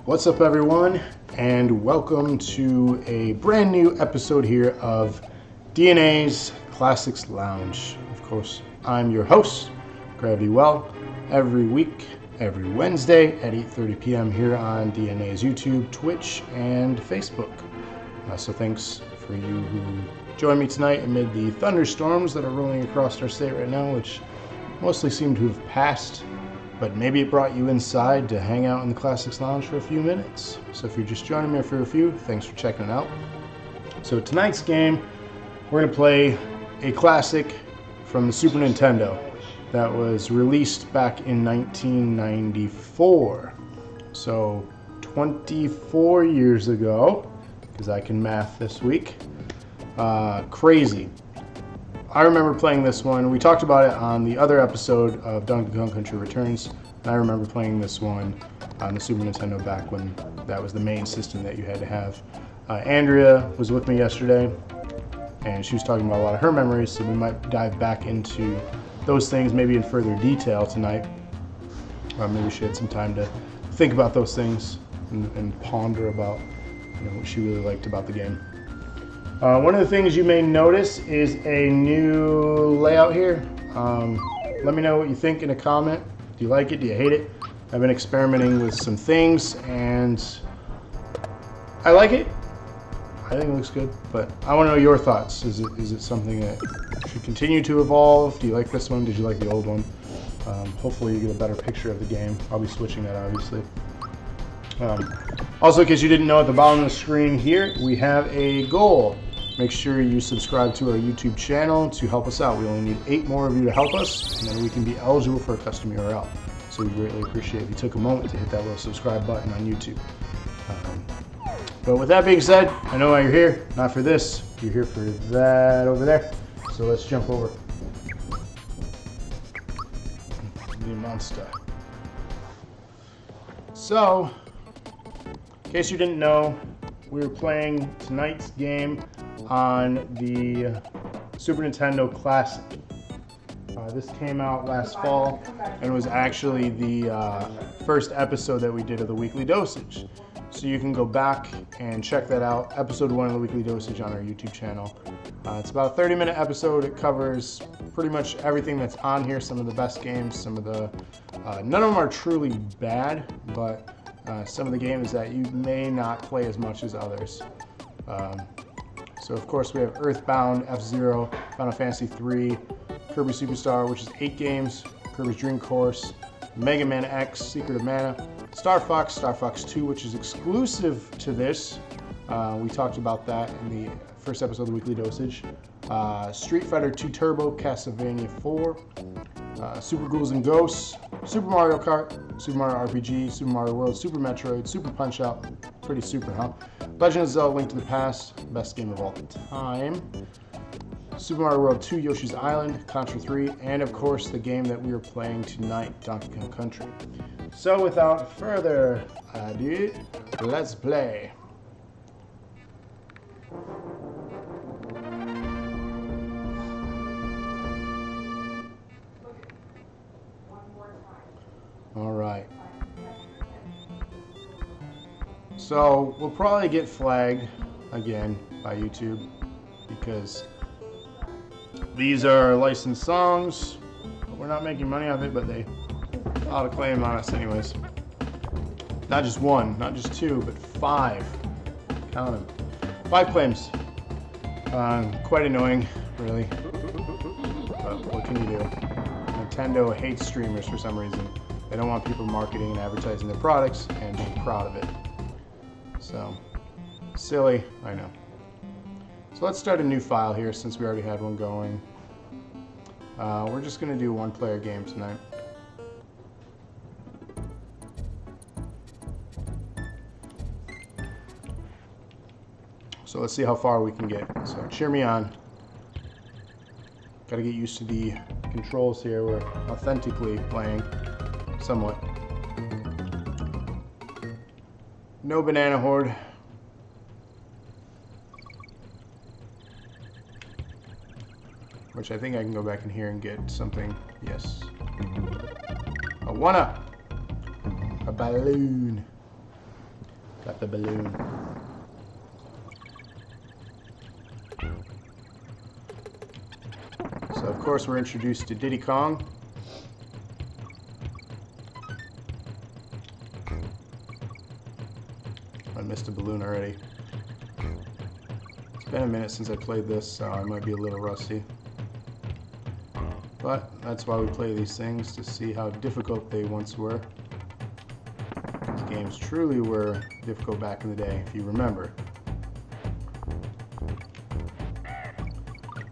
What's up, everyone, and welcome to a brand new episode here of DNA's Classics Lounge. Of course, I'm your host, Gravity Well, every week, every Wednesday at 8:30 p.m. here on DNA's YouTube, Twitch, and Facebook. So thanks for you who joined me tonight amid the thunderstorms that are rolling across our state right now, which mostly seem to have passed. But maybe it brought you inside to hang out in the Classics Lounge for a few minutes. So if you're just joining me for a few, thanks for checking it out. So tonight's game, we're going to play a classic from the Super Nintendo that was released back in 1994. So 24 years ago, because I can math this week. Crazy. I remember playing this one. We talked about it on the other episode of Donkey Kong Country Returns, and I remember playing this one on the Super Nintendo back when that was the main system that you had to have. Andrea was with me yesterday, and she was talking about a lot of her memories, so we might dive back into those things maybe in further detail tonight. Maybe she had some time to think about those things and ponder about what she really liked about the game. One of the things you may notice is a new layout here. Let me know what you think in a comment. Do you like it? Do you hate it? I've been experimenting with some things and I like it. I think it looks good, but I want to know your thoughts. Is it something that should continue to evolve? Do you like this one? Did you like the old one? Hopefully you get a better picture of the game. I'll be switching that, obviously. Also, in case you didn't know, at the bottom of the screen here, we have a goal. Make sure you subscribe to our YouTube channel to help us out. We only need 8 more of you to help us, and then we can be eligible for a custom URL. So we greatly appreciate if you took a moment to hit that little subscribe button on YouTube. But with that being said, I know why you're here. Not for this. You're here for that over there. So let's jump over. The monster. So, in case you didn't know, we were playing tonight's game on the Super Nintendo Classic. This came out last fall and was actually the first episode that we did of the Weekly Dosage. So you can go back and check that out, episode 1 of the Weekly Dosage on our YouTube channel. It's about a 30-minute episode. It covers pretty much everything that's on here, some of the best games, some of the... none of them are truly bad, but some of the games that you may not play as much as others. So of course we have Earthbound, F-Zero, Final Fantasy III, Kirby Superstar, which is 8 games, Kirby's Dream Course, Mega Man X, Secret of Mana, Star Fox 2, which is exclusive to this. We talked about that in the first episode of the Weekly Dosage. Street Fighter 2 Turbo, Castlevania 4, Super Ghouls and Ghosts, Super Mario Kart, Super Mario RPG, Super Mario World, Super Metroid, Super Punch-Out, pretty super, huh? Legend of Zelda: Link to the Past, best game of all time. Super Mario World 2, Yoshi's Island, Contra 3, and of course the game that we are playing tonight, Donkey Kong Country. So without further ado, let's play. All right. So we'll probably get flagged again by YouTube because these are licensed songs. We're not making money off it, but they filed a claim on us anyways. Not just 1, not just 2, but 5. Count them. 5 claims. Quite annoying, really. But what can you do? Nintendo hates streamers for some reason. They don't want people marketing and advertising their products and being proud of it. So, silly, I know. So let's start a new file here since we already had one going. We're just going to do a 1-player game tonight. So let's see how far we can get. So cheer me on. Got to get used to the controls here. We're authentically playing somewhat. No banana horde. Which I think I can go back in here and get something. Yes. A one-up. A balloon. Got the balloon. So of course we're introduced to Diddy Kong. I missed a balloon already. It's been a minute since I played this, so I might be a little rusty. But that's why we play these things, to see how difficult they once were. These games truly were difficult back in the day, if you remember.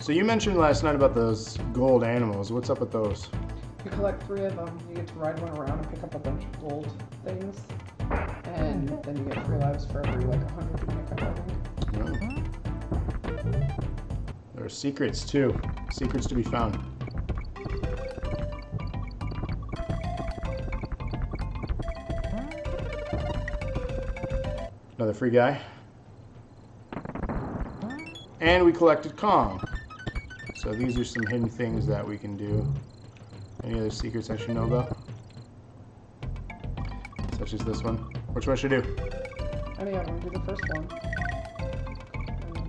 So you mentioned last night about those gold animals. What's up with those? You collect 3 of them, you get to ride one around and pick up a bunch of gold things. And then you get 3 lives for every, like, 100 you pick up, I think. Oh. There are secrets, too. Secrets to be found. Another free guy. And we collected Kong. So these are some hidden things that we can do. Any other secrets I should know about? Such as this one. Which one should I do? Any of them, do the first one.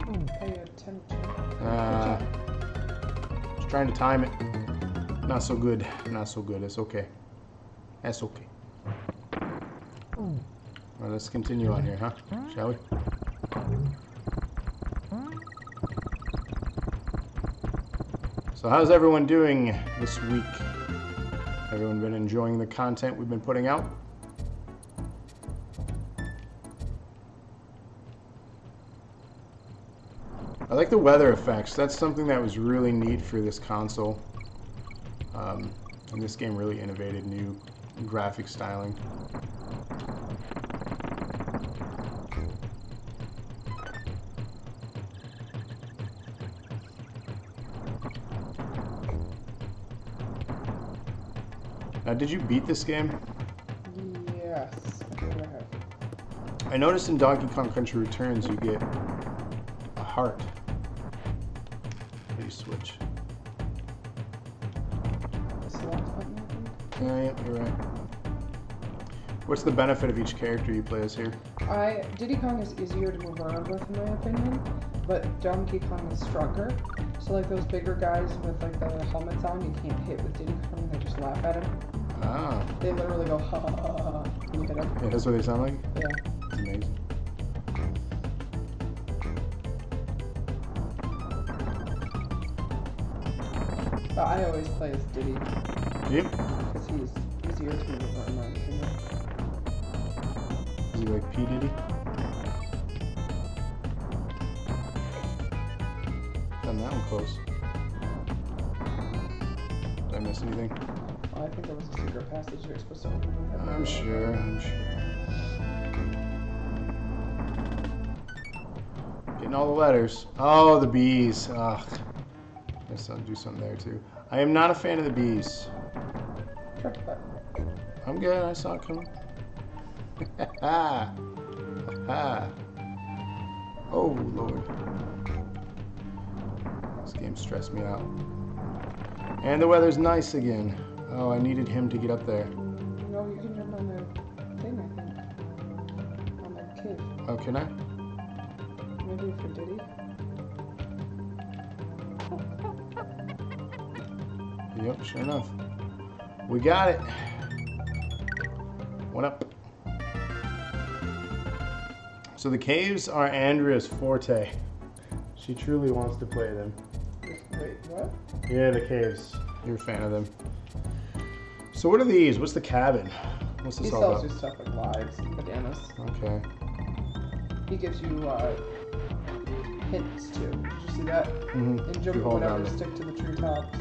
And pay attention. Just trying to time it. Not so good. Not so good. It's okay. That's okay. Well, let's continue on here, huh? Shall we? So how's everyone doing this week? Everyone been enjoying the content we've been putting out? I like the weather effects. That's something that was really neat for this console. And this game really innovated new graphic styling. Now, did you beat this game? Yes, I think I have. I noticed in Donkey Kong Country Returns you get a heart. How do you switch? The select button, I think. Yeah, you're right. What's the benefit of each character you play as here? Diddy Kong is easier to move around with, in my opinion, but Donkey Kong is stronger. So, like, those bigger guys with, like, the helmets on, you can't hit with Diddy Kong, they just laugh at him. Ah. They literally go, ha ha ha ha, when you hit them. Yeah, that's what they sound like? Yeah. That's amazing. But I always play as Diddy, Yep. because he's easier to move around, in my opinion. Is he like P. Diddy? Done that one close. Did I miss anything? I think there was a secret passage you're supposed to open. I'm sure, I'm sure. Getting all the letters. Oh, the bees. Ugh. Let's do something there too. I am not a fan of the bees. Trick button. I'm good, I saw it coming. Ha ha. Oh, Lord. This game stressed me out. And the weather's nice again. Oh, I needed him to get up there. No, you can jump on the thing, I think. On that cave. Oh, can I? Maybe for Diddy. Yep, sure enough. We got it. One up. So the caves are Andrea's forte. She truly wants to play them. Wait, what? Yeah, the caves. You're a fan of them. So what are these? What's the cabin? What's this He all sells about? you stuff like lives and bananas. Okay. He gives you hints too. Did you see that? Mm-hmm. And jump or whatever, stick to the treetops.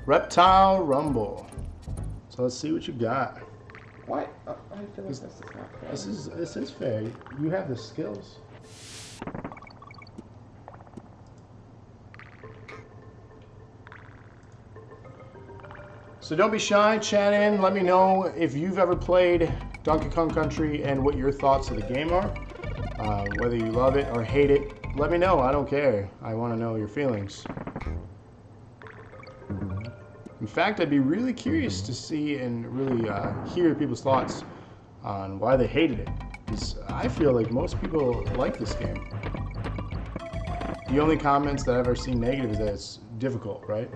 Reptile Rumble. So let's see what you got. What? I feel like this is not fair. This is fair. You have the skills. So don't be shy, chat in. Let me know if you've ever played Donkey Kong Country and what your thoughts of the game are. Whether you love it or hate it, let me know. I don't care. I want to know your feelings. In fact, I'd be really curious to see and really hear people's thoughts on why they hated it. Because I feel like most people like this game. The only comments that I've ever seen negative is that it's difficult, right?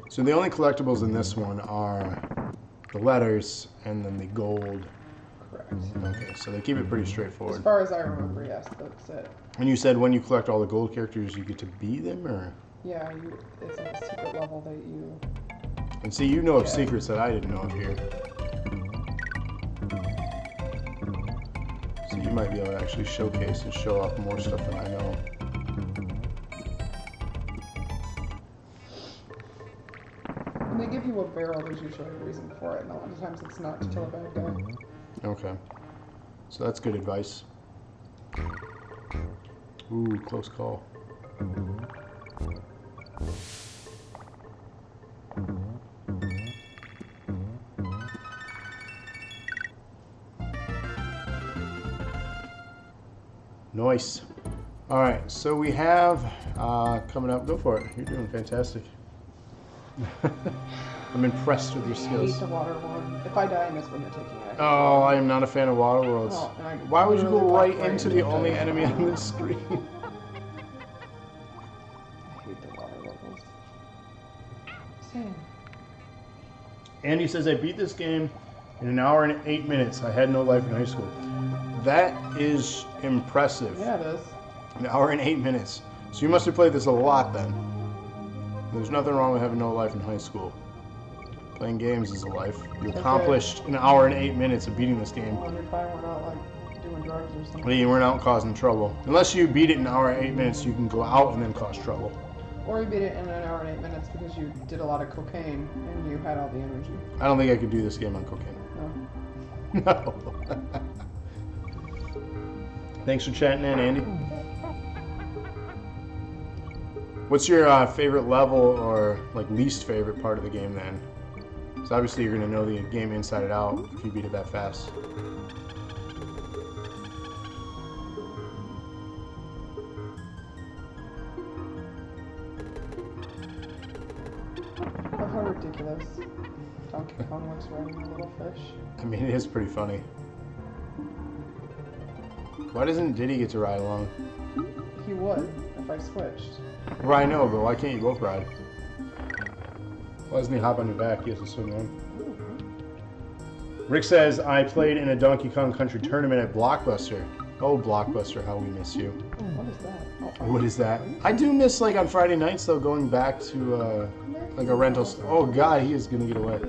So the only collectibles in this one are the letters and then the gold. Correct. Okay, so they keep it pretty As straightforward. far as I remember, yes, that's it. And you said when you collect all the gold characters, you get to be them, or? Yeah, it's like a secret level that you... And see, you know of Yeah. secrets that I didn't know of here. So you might be able to actually showcase and show off more stuff than I know. When they give you a barrel, there's usually a reason for it, and a lot of times it's not to kill a bad guy. Okay. So that's good advice. Ooh, close call. Nice. All right, so we have coming up. Go for it. You're doing fantastic. I'm impressed with your I hate skills. the water one. If I die in this one, you're taking it. Oh, I am not a fan of water worlds. Oh, and I Why would you go literally right walked into the only it. enemy on the screen? I hate the water levels. Sam. Andy says, I beat this game in an hour and 8 minutes. I had no life in high school. That is impressive. Yeah, it is. An hour and 8 minutes. So you must have played this a lot then. There's nothing wrong with having no life in high school. Playing games is a life. You Okay. accomplished an hour and 8 minutes of beating this game. I wonder if I went out like doing drugs or something. Well, you weren't out causing trouble. Unless you beat it in an hour and 8 minutes, you can go out and then cause trouble. Or you beat it in an hour and 8 minutes because you did a lot of cocaine and you had all the energy. I don't think I could do this game on cocaine. No. No. Thanks for chatting in, Andy. What's your favorite level or like least favorite part of the game then? Because obviously you're going to know the game inside and out if you beat it that fast. Look how ridiculous Donkey Kong looks riding a little fish. I mean, it is pretty funny. Why doesn't Diddy get to ride along? He would if I switched. Well, I know, but why can't you both ride? Why doesn't he hop on your back? He has to swim on. Rick says, I played in a Donkey Kong Country tournament at Blockbuster. Oh, Blockbuster, how we miss you. What is that? Oh, What is that? I do miss, like, on Friday nights, though, going back to, like, a rental... Oh, God, he is going to get away.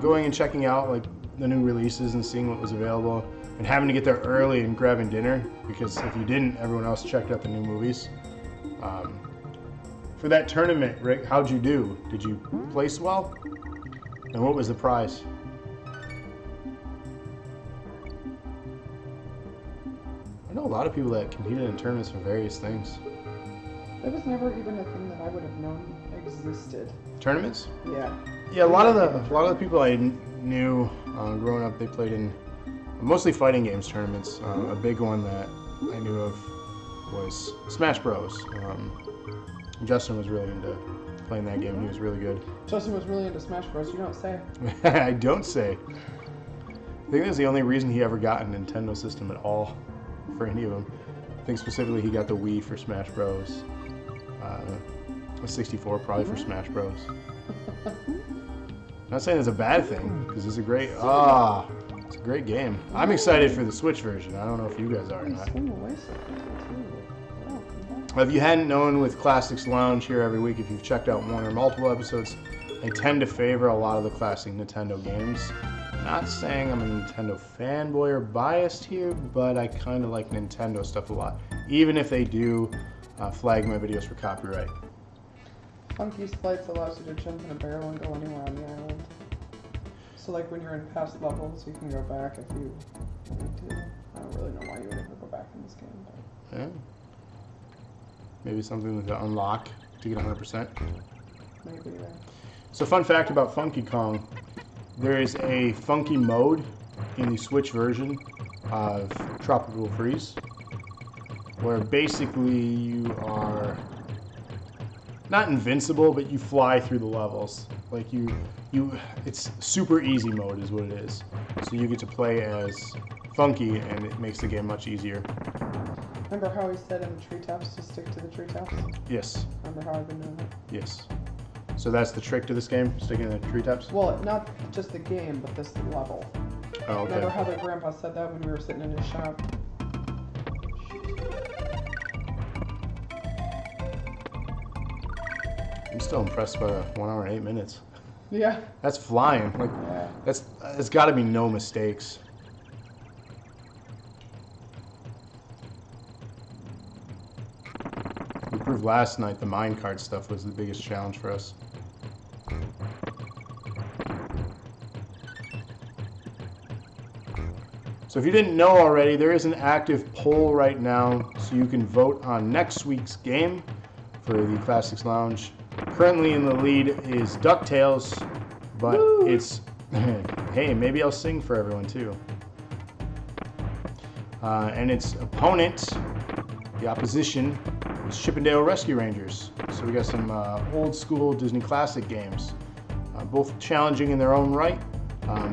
Going and checking out, like, the new releases and seeing what was available. And having to get there early and grabbing dinner. Because if you didn't, everyone else checked out the new movies. For that tournament, Rick, how'd you do? Did you place well? And what was the prize? I know a lot of people that competed in tournaments for various things. That was never even a thing that I would have known existed. Tournaments? Yeah. Yeah, a lot of the people I knew growing up, they played in mostly fighting games tournaments. A big one that I knew of was Smash Bros. Justin was really into playing that game. He was really good. Justin was really into Smash Bros. You don't say. I don't say. I think that's the only reason he ever got a Nintendo system at all for any of them. I think specifically he got the Wii for Smash Bros. A 64 probably for Smash Bros. Not saying it's a bad thing because it's a great it's a great game. I'm excited for the Switch version. I don't know if you guys are or not. Swim away so quickly, too. Oh, come back. If you hadn't known, with Classics Lounge here every week, if you've checked out one or multiple episodes, I tend to favor a lot of the classic Nintendo games. Not saying I'm a Nintendo fanboy or biased here, but I kind of like Nintendo stuff a lot, even if they do flag my videos for copyright. Funky's Flights allows you to jump in a barrel and go anywhere on the island. So like when you're in past levels, you can go back if you need to. I don't really know why you would ever go back in this game, but Yeah. Maybe something to unlock to get 100%. maybe, yeah. So fun fact about Funky Kong, there is a funky mode in the Switch version of Tropical Freeze, where basically you are not invincible, but you fly through the levels. Like it's super easy mode is what it is. So you get to play as Funky, and it makes the game much easier. Remember how he said in the treetops to stick to the treetops? Yes. Remember how I've been doing it? Yes. So that's the trick to this game, sticking in the treetops? Well, not just the game, but this level. Oh, okay. Remember how their grandpa said that when we were sitting in his shop? I'm still impressed by the 1 hour and 8 minutes. Yeah. That's flying. Like, Yeah. it's got to be no mistakes. We proved last night the minecart stuff was the biggest challenge for us. So if you didn't know already, there is an active poll right now, so you can vote on next week's game for the Classics Lounge. Currently in the lead is DuckTales, but Woo! It's... hey, maybe I'll sing for everyone too. And its opponent, the opposition, is Chippendale Rescue Rangers. So we got some old school Disney classic games, both challenging in their own right,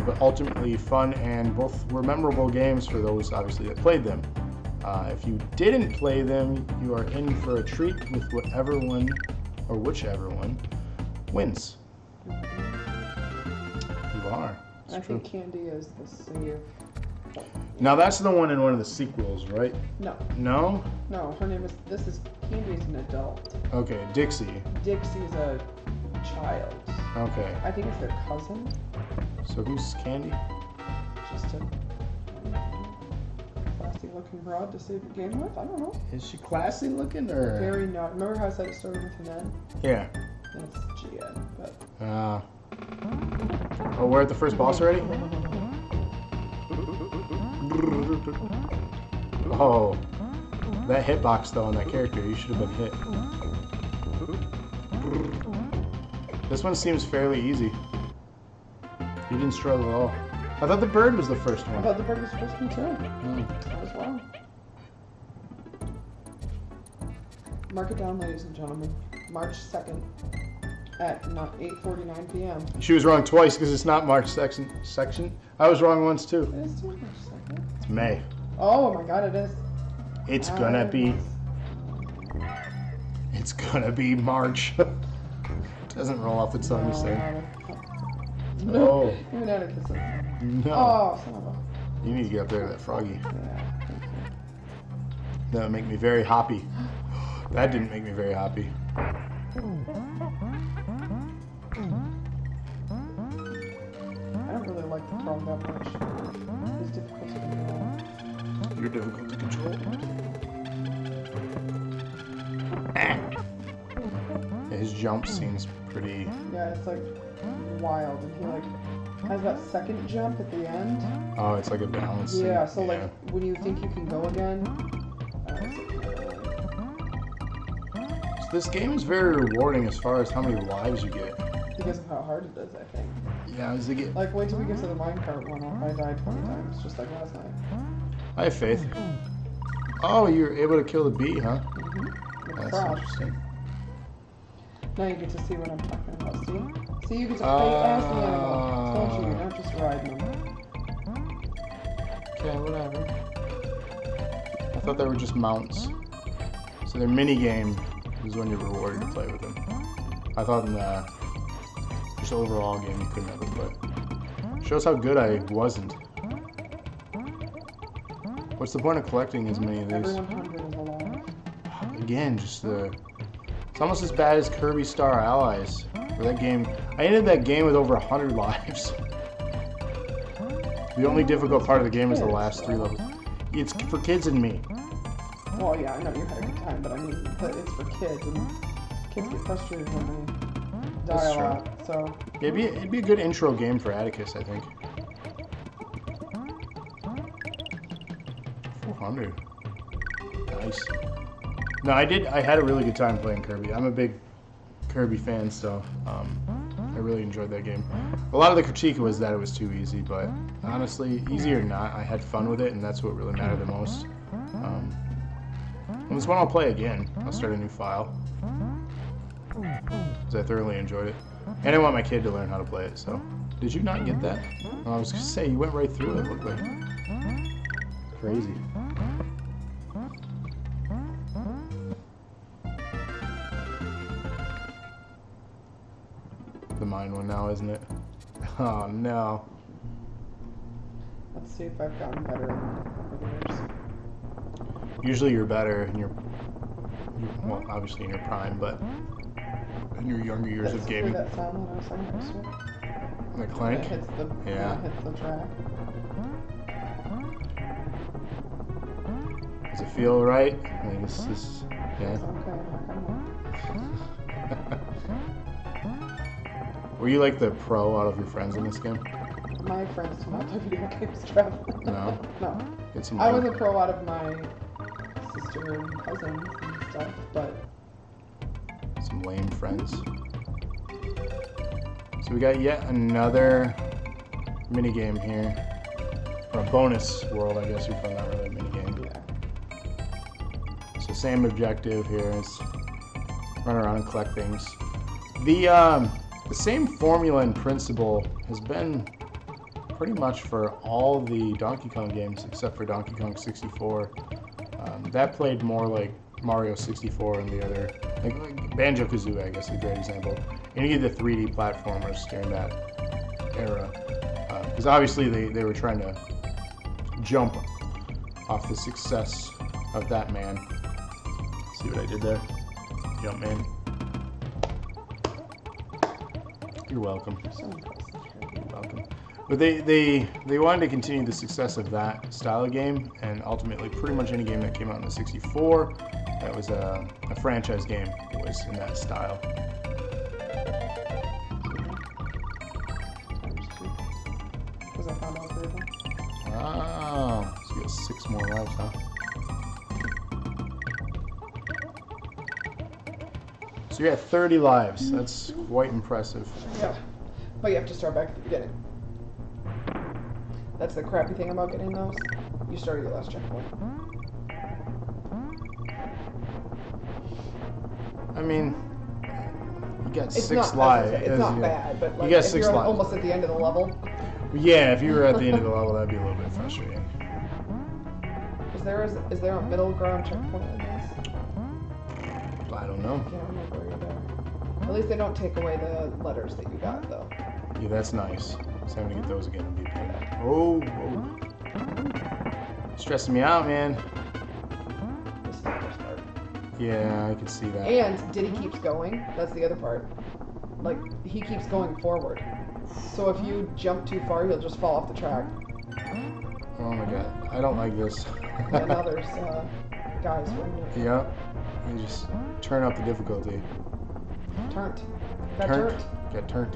but ultimately fun, and both were memorable games for those obviously that played them. If you didn't play them, you are in for a treat with whatever one or whichever one wins. You are. I think Candy is the save. Now that's the one in one of the sequels, right? No. No? No, her name is, Candy's an adult. Okay, Dixie. Dixie's a child. Okay. I think it's their cousin. So who's Candy? Just a classy looking broad to save the game with? I don't know. Is she classy looking or? Very not. Remember how I said it started with an N? Yeah. It's GN, but. Oh, we're at the first boss already? Oh. That hitbox though on that character, you should have been hit. This one seems fairly easy. You didn't struggle at all. I thought the bird was the first I one. thought the bird was the first one too. I was wrong. Mark it down, ladies and gentlemen. March 2nd at 8:49 p.m. She was wrong twice because it's not March section. I was wrong once too. It is too March 2nd. It's May. Oh my god, it is. It's gonna be. It's gonna be March. Doesn't roll off the tongue to say. No. Oh. Even out of kisses. No. Oh, son of a. You need to get up there to that froggy. Yeah, thank you. That would make me very happy. That didn't make me very happy. I don't really like the frog that much. It's difficult to control. You're difficult to control. Yeah, his jump seems pretty. Yeah, it's like wild, and he like has that second jump at the end. Oh, it's like a balance. Yeah, so like when you think you can go again. So this game is very rewarding as far as how many lives you get. Because of how hard it is, I think. Yeah, as they get. Like, wait till we get to the minecart one. I died 20 times, just like last night. I have faith. Oh, you're able to kill the bee, huh? With That's frogs. interesting. Now you get to see what I'm talking about, see? See, you get to play as the animal. Don't you? You're not just riding them. Okay, whatever. I thought they were just mounts. So their mini game is when you're rewarded to play with them. I thought in the just overall game you couldn't ever play. Shows how good I wasn't. What's the point of collecting as many of these? Every 100 is alive. Again, just the... It's almost as bad as Kirby Star Allies. For that game, I ended that game with over 100 lives. The only difficult part of the game is the last 3 levels. It's for kids and me. Well, yeah, I know you had a good time, but I mean, but it's for kids, and kids get frustrated when they die That's a true. lot, so... Yeah, it'd be a good intro game for Atticus, I think. 400. Nice. No, I had a really good time playing Kirby. I'm a big Kirby fan, so I really enjoyed that game. A lot of the critique was that it was too easy, but honestly, easy or not, I had fun with it, and that's what really mattered the most. And this one I'll play again. I'll start a new file. Because I thoroughly enjoyed it. And I want my kid to learn how to play it, so. Did you not get that? Oh, I was going to say, you went right through it, looked like. Crazy. The mine one now, isn't it? Oh, no. Let's see if I've gotten better over the years. Usually you're better in your, well, obviously in your prime, but in your younger years of gaming. That sound when I was saying next to it? The clank? It hits the, Yeah. It hits the track. Does it feel right? Like this is, yeah. It's okay, knock on wood. Were you like the pro out of your friends in this game? My friends do not play video games, Trev. No? No. Get some I was a pro out of my sister and cousins and stuff, but some lame friends. So we got yet another mini game here. Or a bonus world, I guess you call that really a mini game. yeah. So same objective here is run around and collect things. The same formula and principle has been pretty much for all the Donkey Kong games except for Donkey Kong 64. That played more like Mario 64 and the other, like Banjo-Kazooie, I guess, is a great example. And you get the 3D platformers during that era. Because obviously they were trying to jump off the success of that man. See what I did there? Jump man. You're welcome. So impressive. You're welcome. But they wanted to continue the success of that style of game, and ultimately pretty much any game that came out in the 64 that was a franchise game was in that style. Because I found all three of them. Oh, so you got 6 more lives, huh? So you're at 30 lives. That's quite impressive. Yeah. But you have to start back at the beginning. That's the crappy thing about getting those. You start at your last checkpoint. I mean, you got It's 6 not, lives. it's not bad, but like, got if 6 you're lives. almost at the end of the level, Yeah, if you were at the end of the level, that'd be a little bit frustrating. is there a middle ground checkpoint in this? I don't know. I can't remember either. At least they don't take away the letters that you got, though. Yeah, that's nice. So having to get those again would be a pain. Oh, whoa. Stressing me out, man. This is the first part. Yeah, I can see that. And Diddy keeps going. That's the other part. Like, he keeps going forward. So if you jump too far, you'll just fall off the track. Oh my god, I don't like this. And now there's guys running it. Yep. You just turn up the difficulty. Turned. Got Turnt. turned. Get turned.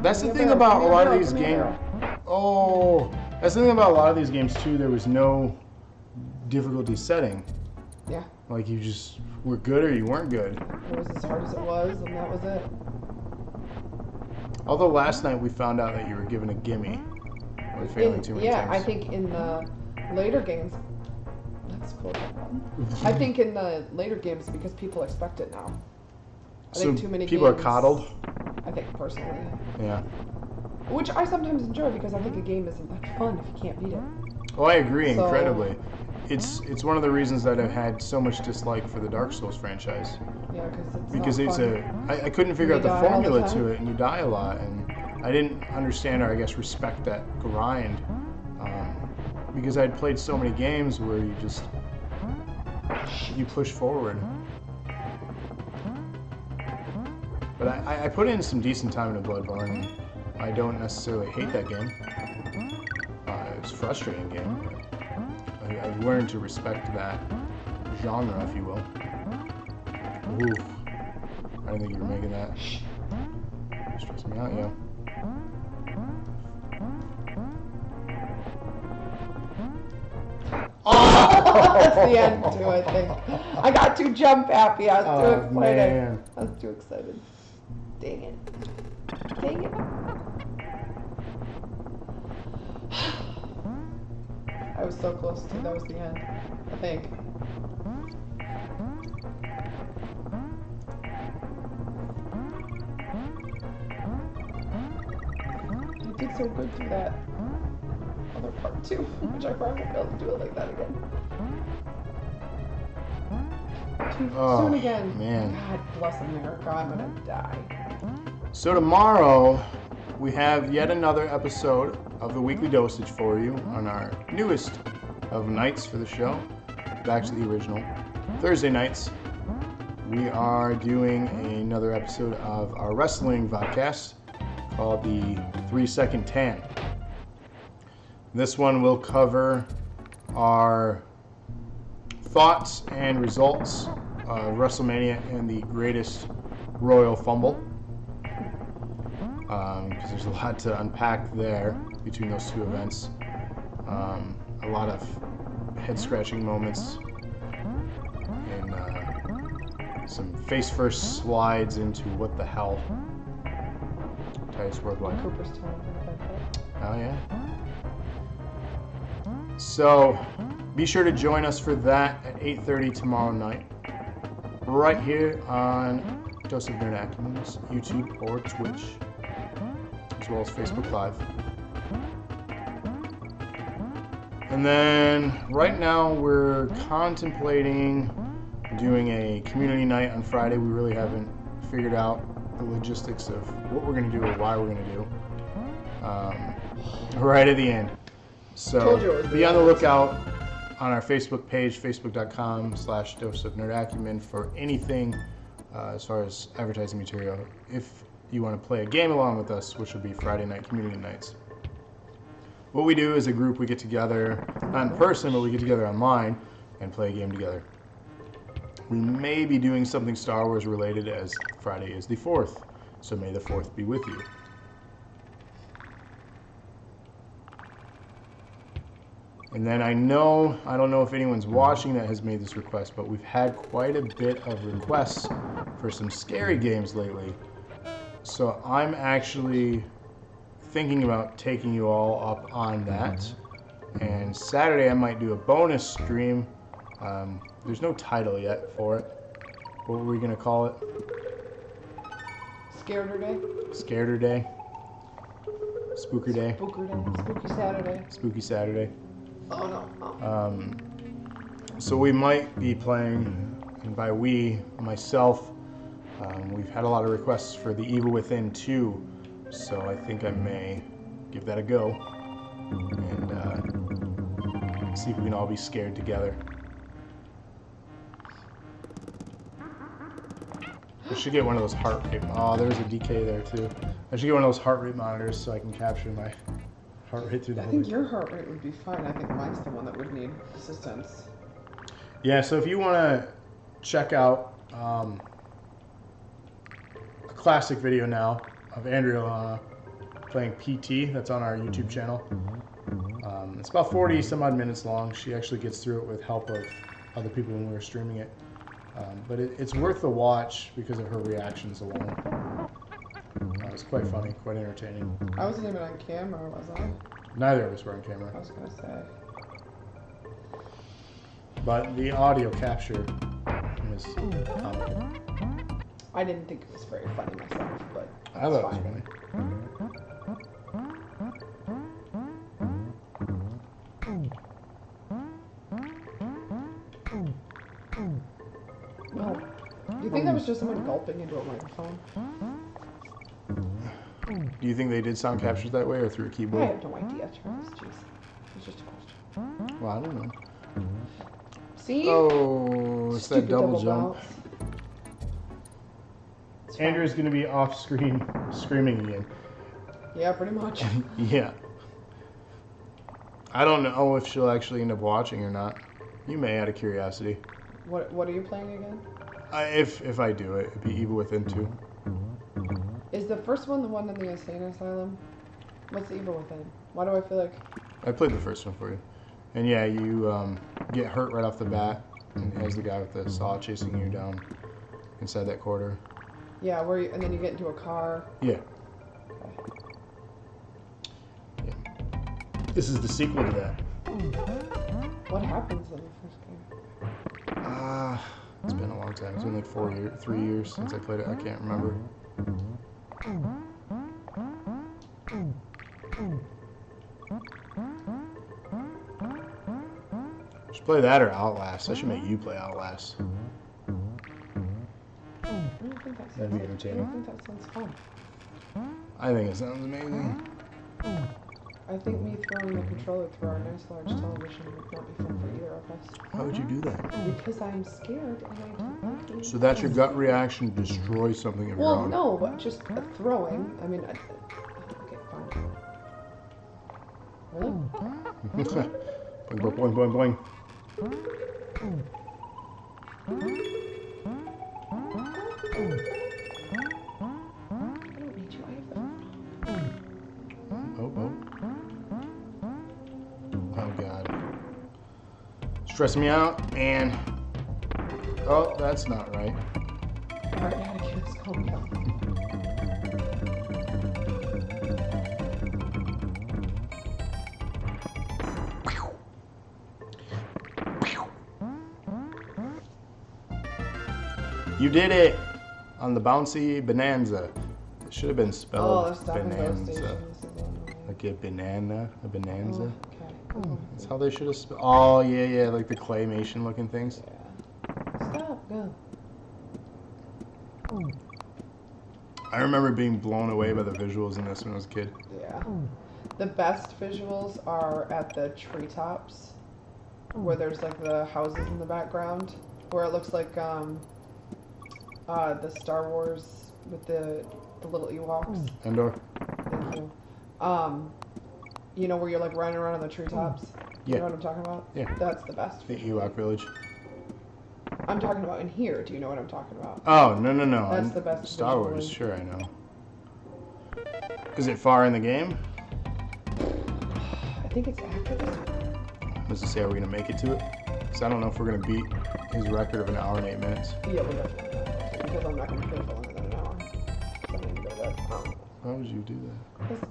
That's the Give me thing a about a barrel, lot of give these me a games. barrel. Oh, that's the thing about a lot of these games too. There was no difficulty setting. Yeah. Like you just were good or you weren't good. It was as hard as it was, and that was it. Although last night we found out that you were given a gimme by failing too many Yeah, times. I think in the later games, that's cool. I think in the later games, because people expect it now. I So think too many people games, are coddled. I think personally, Yeah. which I sometimes enjoy because I think a game isn't that fun if you can't beat it. Oh, I agree So- incredibly. It's one of the reasons that I've had so much dislike for the Dark Souls franchise. Yeah, it's Because not it's fun. I couldn't figure You out the die all the formula time? to it, and you die a lot, and I didn't understand or I guess respect that grind, because I'd played so many games where you just push forward. But I put in some decent time into Bloodborne, and I don't necessarily hate that game. It's a frustrating game. But I've learned to respect that genre, if you will. Ooh. I didn't think you were making that. Stress me out, yo. That's the end too, I think. I got too jump happy. I was too Oh, excited. man. I was too excited. Dang it. Dang it. I was so close to that was the end, I think. I did so good through that other part too, which I probably won't be able to do it like that again. Too soon again. Man. God bless America, I'm gonna die. So tomorrow, we have yet another episode of the Weekly Dosage for you on our newest of nights for the show, back to the original. Thursday nights, we are doing another episode of our wrestling podcast called the 3 Second Tan. This one will cover our thoughts and results of WrestleMania and the Greatest Royal Fumble. Because there's a lot to unpack there between those two events. A lot of head-scratching moments and some face-first slides into what the hell. Titus Worldwide. Cooperstown. Oh yeah. So be sure to join us for that at 8:30 tomorrow night, right here on Dose of Nerd Acumen's YouTube or Twitch, as well as Facebook Live. And then right now we're contemplating doing a community night on Friday. We really haven't figured out the logistics of what we're going to do or why we're going to do. Right at the end. So be on the lookout on our Facebook page, facebook.com/Dose of Nerd Acumen, for anything as far as advertising material. If you want to play a game along with us, which will be Friday night community nights. What we do as a group, we get together, not in person, but we get together online and play a game together. We may be doing something Star Wars related, as Friday is the 4th, so may the 4th be with you. And then I don't know if anyone's watching that has made this request, but we've had quite a bit of requests for some scary games lately. So I'm actually thinking about taking you all up on that. And Saturday I might do a bonus stream. There's no title yet for it. What were we going to call it? Scared Day? Scared Day. Spooker Day. Spooker Day. Spooky Saturday. Spooky Saturday. Oh no. Oh. So we might be playing, and by we, myself, we've had a lot of requests for The Evil Within 2, so I think I may give that a go and see if we can all be scared together. I should get one of those heart rate. Oh, there's a DK there too. I should get one of those heart rate monitors so I can capture my heart rate through the I whole think thing. your heart rate would be fine. I think mine's the one that would need assistance. Yeah, so if you want to check out a classic video now of Andrea Lana playing PT, that's on our YouTube channel. It's about 40 some odd minutes long. She actually gets through it with help of other people when we were streaming it. But it's worth the watch because of her reactions alone. It's quite funny, quite entertaining. I wasn't even on camera, was I? Neither of us were on I camera. was gonna say. But the audio capture was comical. I didn't think it was very funny myself, but I thought it was fine. funny. Well, do you think that was just someone gulping into a microphone? Do you think they did sound captures that way or through a I keyboard? have no idea, Charles. Jeez. It's just a question. Well, I don't know. See? Oh, it's that Stupid double jump. bounce. It's fine. Andrew's going to be off screen screaming again. Yeah, pretty much. Yeah. I don't know if she'll actually end up watching or not. You may, out of curiosity. What are you playing again? If I do it, it'd be Evil Within 2. Is the first one the one in the insane asylum? What's the Evil Within? Why do I feel like... I played the first one for you. And yeah, you get hurt right off the bat. And as the guy with the saw chasing you down inside that corridor. Yeah, and then you get into a car. Yeah. Yeah. This is the sequel to that. What happens in the first game? It's been a long time. It's been like 3 years since I played it. I can't remember. Should play that or Outlast. I should make you play Outlast. I don't think that That'd be I entertaining. don't think that sounds fun. I think it sounds amazing. I think me throwing the controller through our nice large television would not be fun for either of us. Why would you do that? Because I'm scared and I don't like it. So that's your gut reaction to destroy something of your Well, own? no, but just throwing. I mean, okay, fine. Really? Boing, boing, boing, boing. I don't need you. I have them. Oh, oh. Oh, God. Stressing me out, and... Oh, that's not right. Alright, Atticus, calm down. You did it! On the bouncy bonanza. It should have been Oh, spelled there's stuff in those bonanza. stations. This is annoying. Like a banana, a bonanza. Oh, okay. That's how they should have spelled. Oh, yeah, yeah, like the claymation looking things. Yeah. Stop, go. I remember being blown away by the visuals in this when I was a kid. Yeah. The best visuals are at the treetops, where there's like the houses in the background, where it looks like the Star Wars with the little Ewoks. Endor? Thank you. You know where you're like running around on the treetops? You Yeah. know what I'm talking about? Yeah. That's the best. The Ewok village. I'm talking about in here. Do you know what I'm talking about? Oh, no, no, no. That's the best Star Wars, visually. sure, I know. Is it far in the game? I think it's after this one. Does it say, are we going to make it to it? Because I don't know if we're going to beat his record of an hour and 8 minutes. Yeah, we're definitely not. Because I'm not going to play for longer than an hour. So I need to go to bed. Why would you do that? Because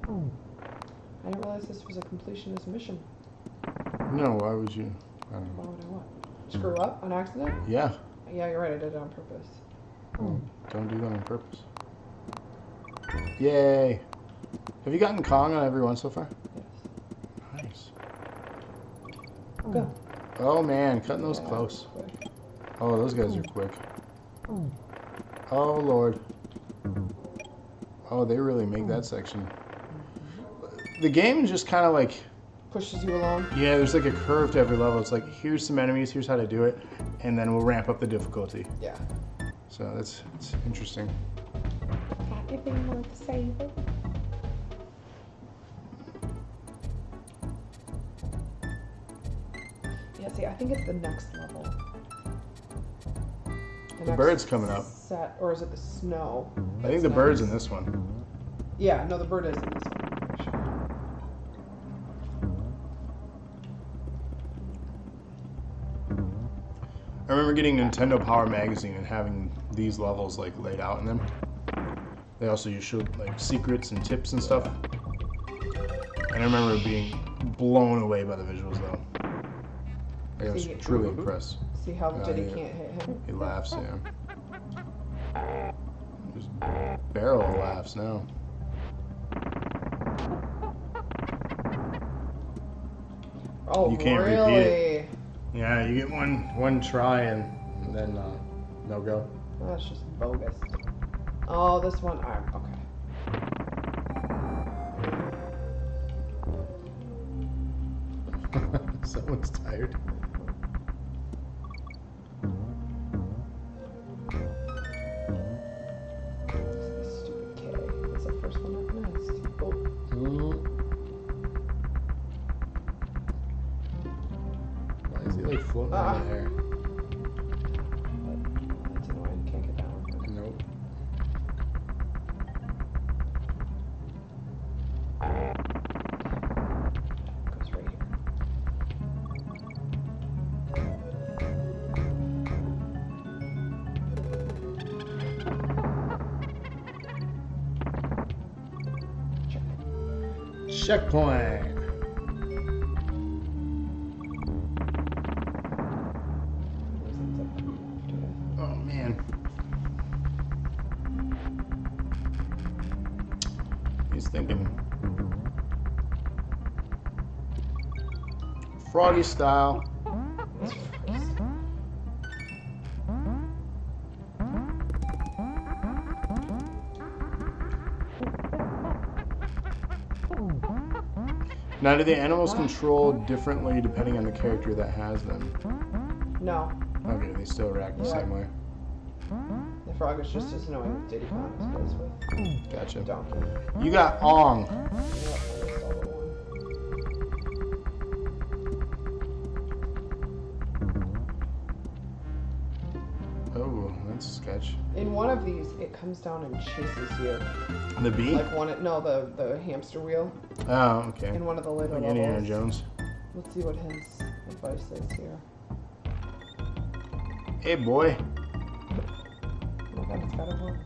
I didn't realize this was a completionist mission. No, why would you? I don't Why know. would I what? Screw up on accident? Yeah. Yeah, you're right. I did it on purpose. Don't do that on purpose. Yay. Have you gotten Kong on every one so far? Yes. Nice. Go. Oh, man, cutting those Yeah, close. quick. Oh, those guys are quick. Oh, Lord. Oh, they really make that section. The game is just kind of like, Pushes you along. yeah, there's like a curve to every level. It's like, here's some enemies, here's how to do it, and then we'll ramp up the difficulty. Yeah. So it's interesting. Got anything more to say? Yeah, see, I think it's the next level. The next bird's coming up. Set, or is it the snow? I think the bird's in this one. Yeah, no, the bird is in this one. For sure. I remember getting Nintendo Power Magazine and having these levels like laid out in them. They also showed like secrets and tips and stuff. And I remember being blown away by the visuals though. I was See, truly impressed. See how Diddy yeah. can't hit him? He laughs, yeah. Just barrel laughs now. Oh, You can't repeat really? it. Yeah, you get one try and then no go. That's just bogus. Oh, this one. Okay. Someone's tired. This stupid K. That's the first one I've missed. Oh, Why is he like floating in the air? that's annoying. Can't get down. Nope. Goes right here. checkpoint. Oh man. He's thinking Froggy style. Now, do the animals control differently depending on the character that has them? No. Okay, they still react the same way. The frog is just as annoying with Diddy Kong as it is with Gotcha. Donkey. You got Ong. Yep, I just saw the one. Oh, that's a sketch. In one of these, it comes down and chases you. The bee? Like the hamster wheel. Oh, okay. In one of the later Like levels. Indiana Jones. Let's see what his advice is here. Hey, boy. Oh my god, it's got a horn.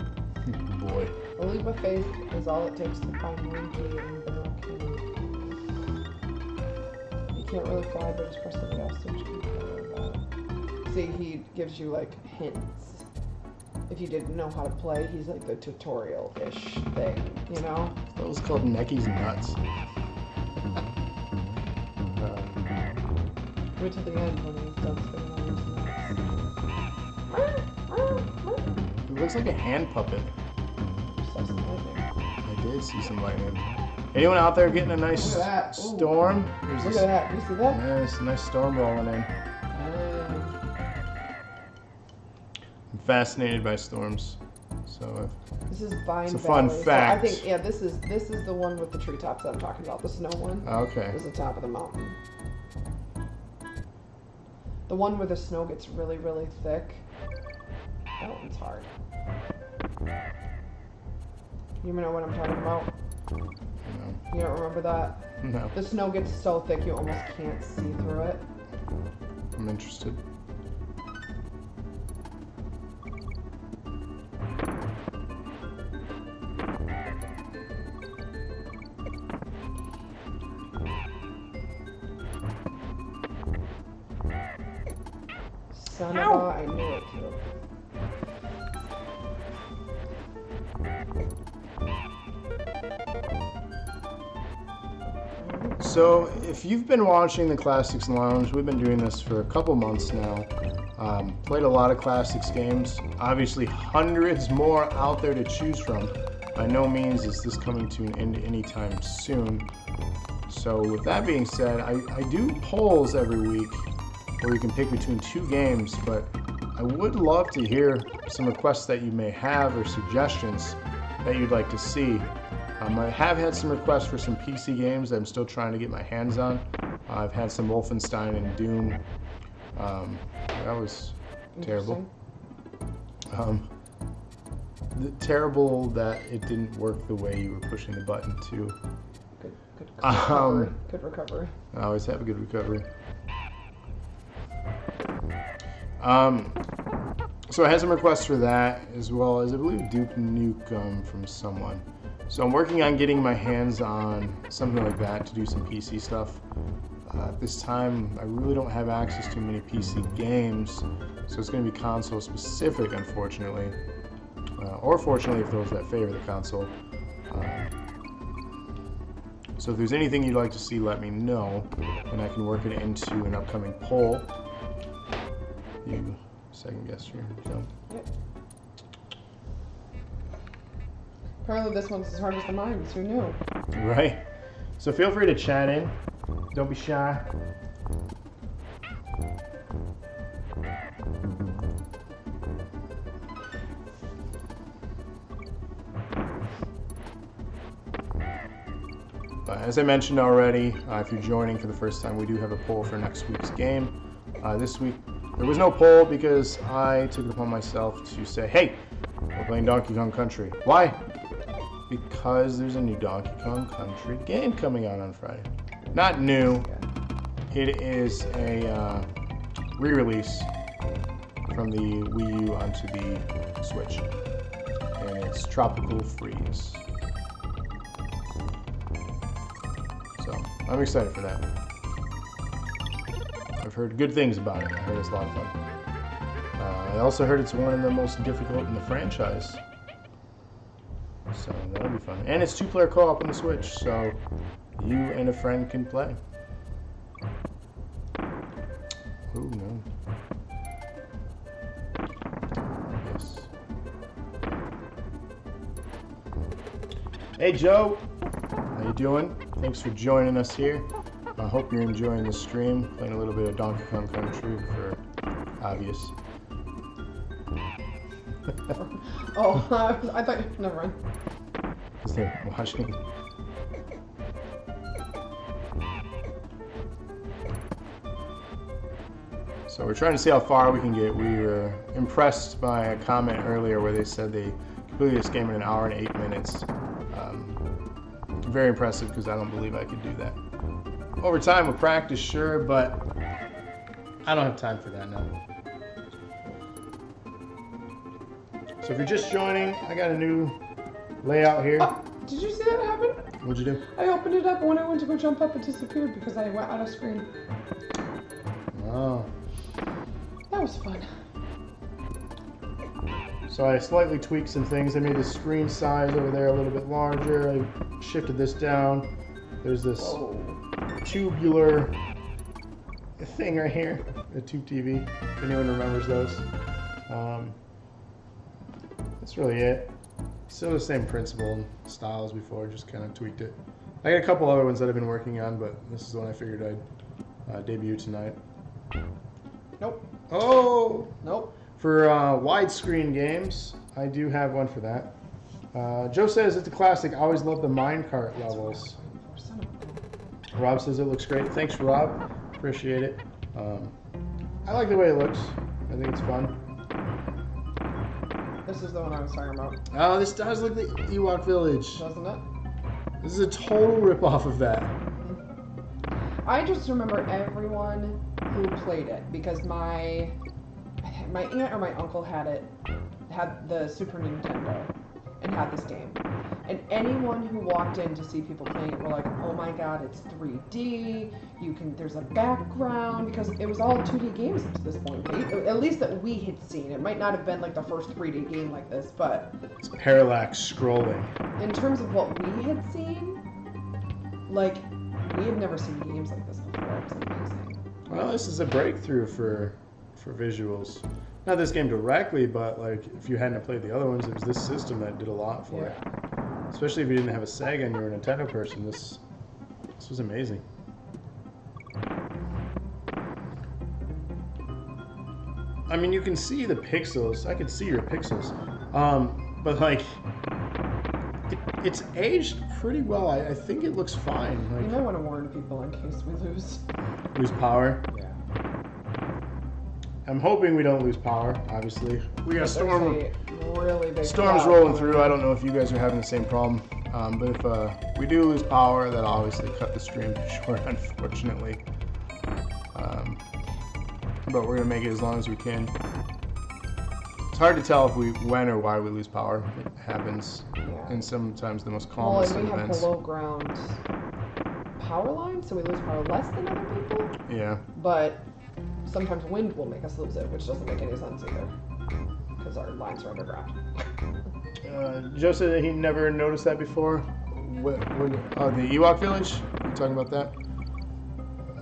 Boy. A leap of faith is all it takes to find Winky and Pinocchio. He can't really fly, but just press the gas so you can fly like that. See, he gives you like hints. If you didn't know how to play, he's like the tutorial-ish thing, you know? That was called Necky's Nuts. Wait till the end when he's done spinning all these nuts. It looks like a hand puppet. Saw some lightning. I did see some lightning. Anyone out there getting a nice Look at that. Ooh. storm? There's Look this, at that. You see that? yeah, there's a nice storm rolling in. I'm fascinated by storms. So This is Vine It's a fun Valley. fact. So I think, yeah, this is the one with the treetops that I'm talking about. The snow one. okay. This is the top of the mountain. The one where the snow gets really, really thick. That one's hard. You know what I'm talking about? No. You don't remember that? No. The snow gets so thick you almost can't see through it. I'm interested. Son of a, I knew it too. So, if you've been watching the Classics Lounge, we've been doing this for a couple months now. Played a lot of Classics games. Obviously, hundreds more out there to choose from. By no means is this coming to an end anytime soon. So, with that being said, I do polls every week where you can pick between two games, but I would love to hear some requests that you may have or suggestions that you'd like to see. I have had some requests for some PC games that I'm still trying to get my hands on. I've had some Wolfenstein and Doom. That was terrible. Terrible that it didn't work the way you were pushing the button too. Good recovery. Good recovery. I always have a good recovery. So I had some requests for that, as well as I believe Duke Nukem from someone. So I'm working on getting my hands on something like that to do some PC stuff. At this time, I really don't have access to many PC games, so it's going to be console specific, unfortunately. Or fortunately, for those that favor the console. So if there's anything you'd like to see, let me know, and I can work it into an upcoming poll. You second guess here, so. Yep. Apparently this one's as hard as the mine, who knew? Right. So feel free to chat in. Don't be shy. As I mentioned already, if you're joining for the first time, we do have a poll for next week's game. This week, there was no poll because I took it upon myself to say, hey, we're playing Donkey Kong Country. Why? Because there's a new Donkey Kong Country game coming out on Friday. Not new. It is a re-release from the Wii U onto the Switch. And it's Tropical Freeze. I'm excited for that. I've heard good things about it. I heard it's a lot of fun. I also heard it's one of the most difficult in the franchise. So that'll be fun. And it's 2-player co-op on the Switch, so you and a friend can play. Oh no. Yes. Hey Joe, how you doing? Thanks for joining us here. I hope you're enjoying the stream. Playing a little bit of Donkey Kong Country for obvious. Oh, I thought. Never mind. Is there watching? So we're trying to see how far we can get. We were impressed by a comment earlier where they said they completed this game in an hour and 8 minutes. Very impressive because I don't believe I could do that. Over time with practice, sure, but I don't have time for that now. So if you're just joining, I got a new layout here. Oh, did you see that happen? What'd you do? I opened it up, and when I went to go jump up, it disappeared because I went out of screen. Oh. That was fun. So I slightly tweaked some things. I made the screen size over there a little bit larger. I shifted this down. There's this tubular thing right here, a tube TV, if anyone remembers those. That's really it. Still the same principle and style as before, just kind of tweaked it. I got a couple other ones that I've been working on, but this is the one I figured I'd debut tonight. Nope. Oh! Nope. For widescreen games, I do have one for that. Joe says it's a classic. I always love the minecart levels. Rob says it looks great. Thanks, Rob. Appreciate it. I like the way it looks. I think it's fun. This is the one I was talking about. Oh, this does look like Ewok Village. Doesn't it? This is a total rip-off of that. I just remember everyone who played it because my aunt or my uncle had the Super Nintendo and had this game. And anyone who walked in to see people playing it were like, oh my god, it's 3D, there's a background, because it was all 2D games up to this point, at least that we had seen. It might not have been like the first 3D game like this, but... It's parallax scrolling. In terms of what we had seen, like, we had never seen games like this before. It was amazing. Well, this is a breakthrough for visuals. Not this game directly, but like if you hadn't played the other ones, it was this system that did a lot for it. Especially if you didn't have a Sega and you were a Nintendo person, this was amazing. I mean, you can see the pixels. I could see your pixels, but like it's aged pretty well. I think it looks fine. Like, you might want to warn people in case we lose power. Yeah. I'm hoping we don't lose power, obviously. We got a storm. Really big Storm's rolling through. I don't know if you guys are having the same problem. But if we do lose power, that'll obviously cut the stream short, unfortunately. But we're going to make it as long as we can. It's hard to tell when or why we lose power. It happens in sometimes the most calmest of events. Well, we have below ground power lines, so we lose power less than other people. Yeah. But sometimes wind will make us lose it, which doesn't make any sense either, because our lines are underground. Joe said that he never noticed that before. The Ewok Village? You talking about that?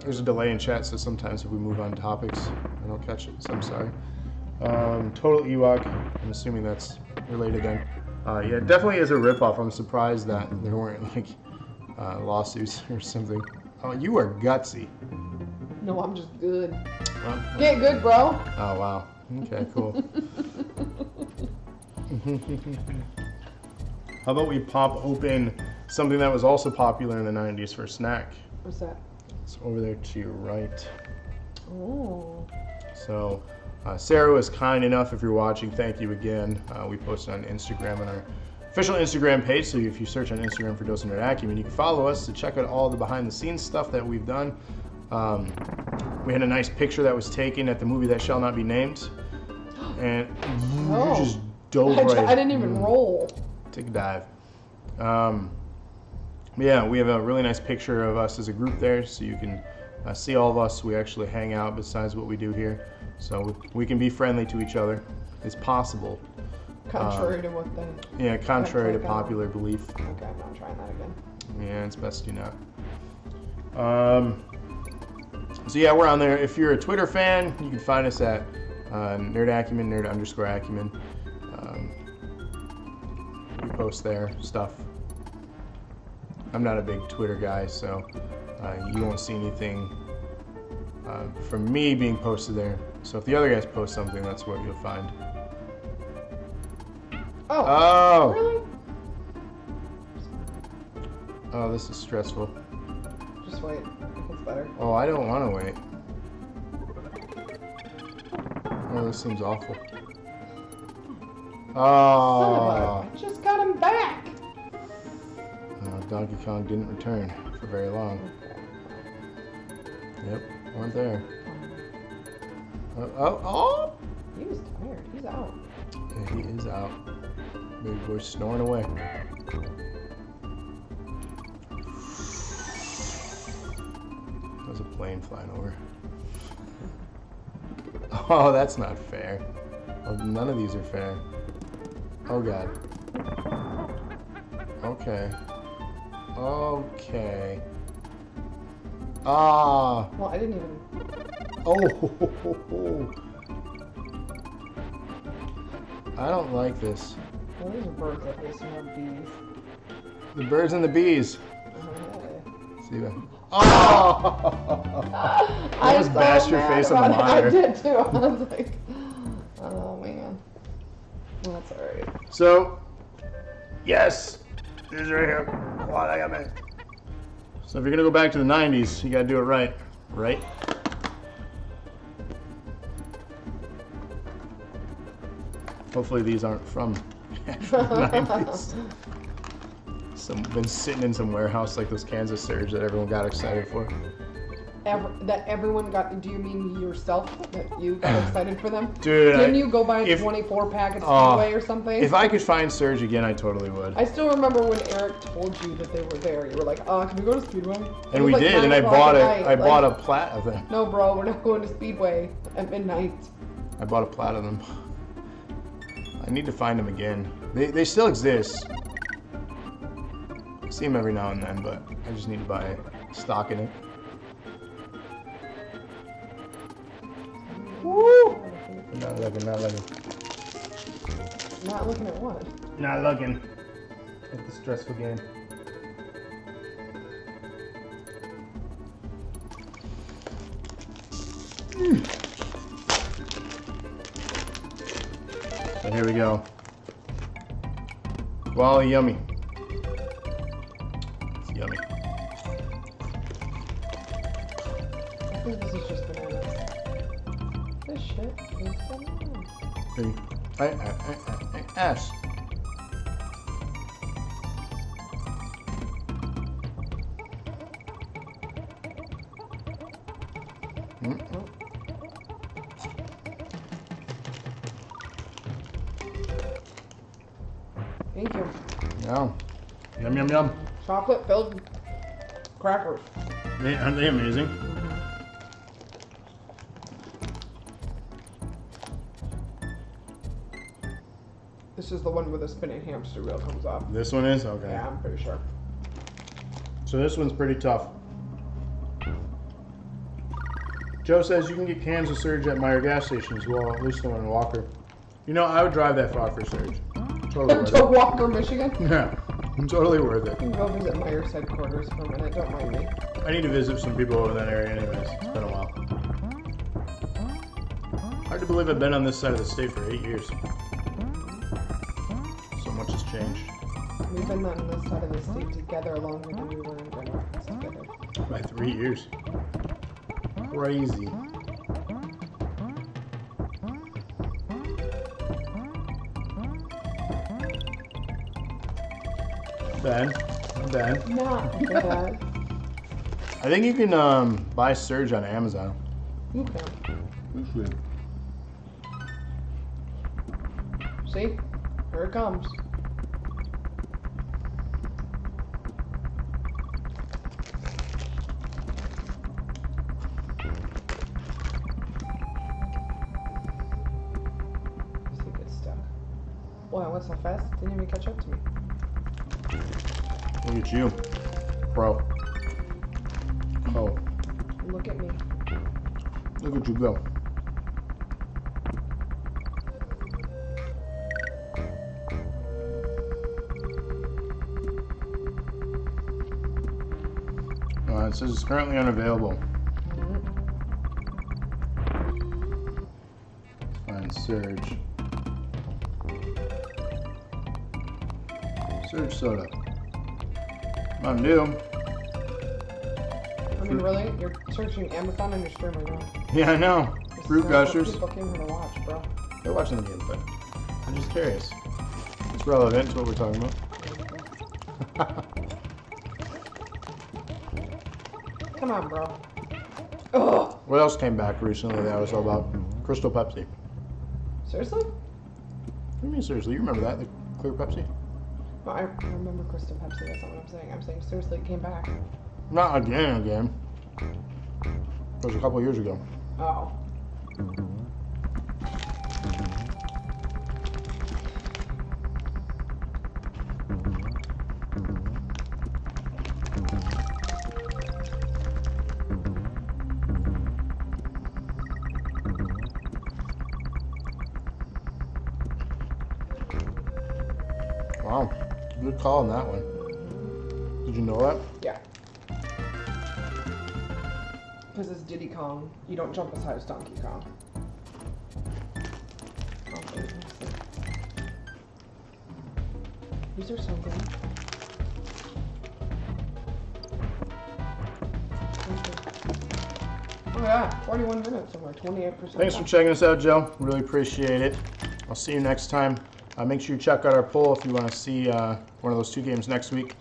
There's a delay in chat, so sometimes if we move on topics, I don't catch it, so I'm sorry. Total Ewok, I'm assuming that's related then. Yeah, it definitely is a ripoff. I'm surprised that there weren't like lawsuits or something. Oh, you are gutsy. No, I'm just good. Well, Get good, bro. Oh, wow. Okay, cool. How about we pop open something that was also popular in the 90s for a snack? What's that? It's over there to your right. Oh. So, Sarah was kind enough, if you're watching, thank you again. We posted on Instagram on our official Instagram page, so if you search on Instagram for Dose of Nerd Acumen, you can follow us to check out all the behind-the-scenes stuff that we've done. We had a nice picture that was taken at the movie that shall not be named, and you just dove right. I didn't even roll. Take a dive. Yeah, we have a really nice picture of us as a group there, so you can see all of us. We actually hang out besides what we do here, so we can be friendly to each other. It's possible. Contrary to what they. Yeah, contrary to click on. popular belief. Okay, I'm not trying that again. Yeah, it's best you not. So yeah, we're on there. If you're a Twitter fan, you can find us at nerdacumen, nerd_acumen. We post there stuff. I'm not a big Twitter guy, so you won't see anything from me being posted there. So if the other guys post something, that's what you'll find. Oh. Really? Oh, this is stressful. Just wait. It gets better. Oh, I don't want to wait. Oh, this seems awful. Oh. I just got him back. Donkey Kong didn't return for very long. Yep, weren't there. Oh! He was tired. He's out. Yeah, he is out. Baby boy snoring away. There's a plane flying over. Oh, that's not fair. Oh, none of these are fair. Oh god. Okay. Okay. Ah. Well, I didn't even. Oh. I don't like this. Well, these are birds at least, not bees. The birds and the bees. Okay. See that? Oh! I almost bashed your face on the monitor. I did too. I was like, oh man. Well, that's alright. So, yes, this is right here. What I got, man. So if you're gonna go back to the 90s, you gotta do it right, right? Hopefully these aren't from the 90s. Been sitting in some warehouse like those Kansas Surge that everyone got excited for. That everyone got? Do you mean yourself? That you got excited for them? Dude, didn't you go buy 24 pack at Speedway or something? If I could find Surge again, I totally would. I still remember when Eric told you that they were there. You were like, can we go to Speedway? And we did, and I bought it. I bought a plat of them. No, bro, we're not going to Speedway at midnight. I bought a plat of them. I need to find them again. They still exist. I see them every now and then, but I just need to buy stock in it. Woo! Not looking, not looking. Not looking at what? Not looking at the stressful game. So here we go. Wow, yummy. It's yummy. I think this is just bananas. This shit is bananas. Hey, ass. Thank you. Yeah. Yum, yum, yum. Chocolate filled crackers. Aren't they amazing? This is the one where the spinning hamster wheel comes off. This one is? Okay. Yeah, I'm pretty sure. So this one's pretty tough. Joe says you can get cans of Surge at Meyer gas station as well, at least the one in Walker. You know, I would drive that far for Surge. Totally worth To it. Walker, Michigan? Yeah, totally worth it. You can go visit Meyer's headquarters for a minute, don't mind me. I need to visit some people over that area anyways. It's been a while. Hard to believe I've been on this side of the state for 8 years. So much has changed. We've been on this side of the state together longer than we were in Grand Rapids together. By 3 years. Crazy. Bad. Not bad. Not bad. I think you can buy Surge on Amazon. You can. See? Here it comes. Oh, I went so fast, it didn't even catch up to me. Look at you, bro. Oh, Look at me. look at you go. It says it's currently unavailable. Find Surge. Surge soda. Mountain Dew. I mean, really? You're searching Amazon on your stream right now. Yeah, I know. This Fruit is not what Gushers. people came here to watch, bro. They're watching the game, but I'm just curious. It's relevant to what we're talking about. Come on, bro. Ugh. What else came back recently that was all about? Crystal Pepsi. Seriously? What do you mean seriously? You remember that? The clear Pepsi? No, I remember Crystal Pepsi. That's not what I'm saying. I'm saying seriously, it came back. Not again. It was a couple years ago. Oh. Wow. Good call on that one. Did you know that? Yeah. Because it's Diddy Kong. You don't jump as high as Donkey Kong. Oh, wait, let's see. These are so good. Oh yeah, 41 minutes and we're 28%. Thanks for checking us out, Joe. Really appreciate it. I'll see you next time. Make sure you check out our poll if you want to see one of those 2 games next week.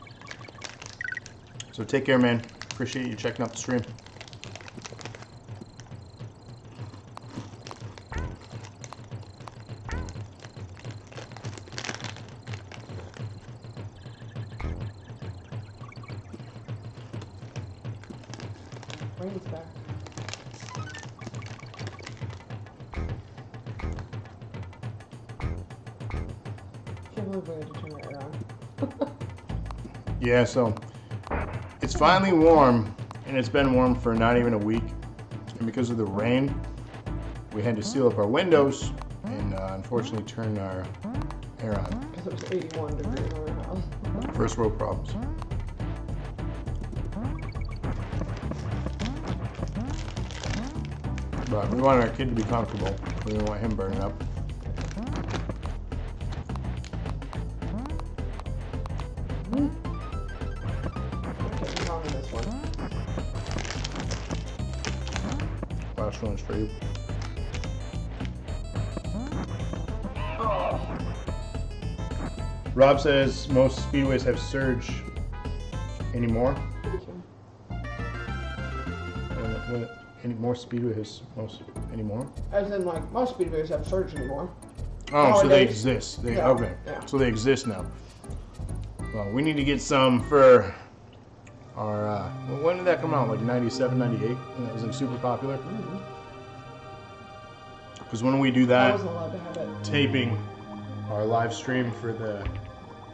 So take care, man. Appreciate you checking out the stream. Rain's back. Can't believe we had to turn that around. Yeah, so it's finally warm, and it's been warm for not even a week. And because of the rain, we had to seal up our windows and unfortunately turn our air on. Because it was 81 degrees in our house. First world problems. But we wanted our kid to be comfortable. We didn't want him burning up. Okay, I'm on this one. Last one's for you. Oh. Rob says most speedways have surge anymore. Any more speedway has most anymore? As in, like, most speedways have surge anymore. Oh, so they Nowadays. exist. Yeah, Okay, yeah. so they exist now. Well, we need to get some for our. When did that come out? Like 97, 98? And that was like super popular. Because when we do I that, wasn't allowed to have it. taping our live stream for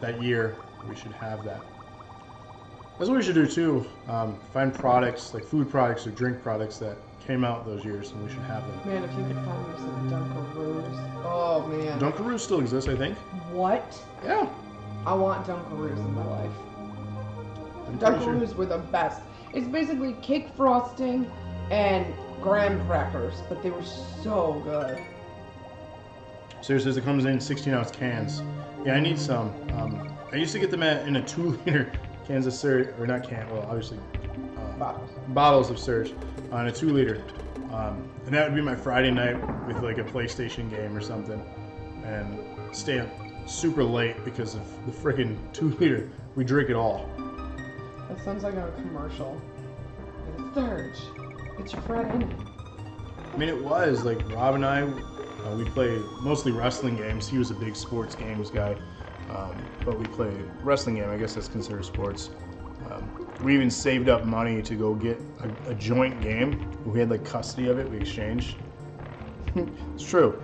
that year, we should have that. That's what we should do too. Find products like food products or drink products that came out those years, and we should have them. Man, if you could find me some Dunkaroos. Oh, man. Dunkaroos still exist, I think. What? Yeah. I want Dunkaroos in my life. I'm pretty sure. Dunkaroos were the best. It's basically cake frosting and graham crackers, but they were so good. Seriously, it comes in 16-ounce cans. Yeah, I need some. I used to get them in a 2-liter cans of Surge, or not can, well, obviously bottles of Surge in a 2-liter. And that would be my Friday night with like a PlayStation game or something, and stay up super late because of the freaking 2-liter. We drink it all. That sounds like a commercial. Surge. It's your Friday night. I mean, it was like Rob and I, we played mostly wrestling games. He was a big sports games guy, but we played wrestling game. I guess that's considered sports. We even saved up money to go get a joint game. We had like custody of it. We exchanged. It's true.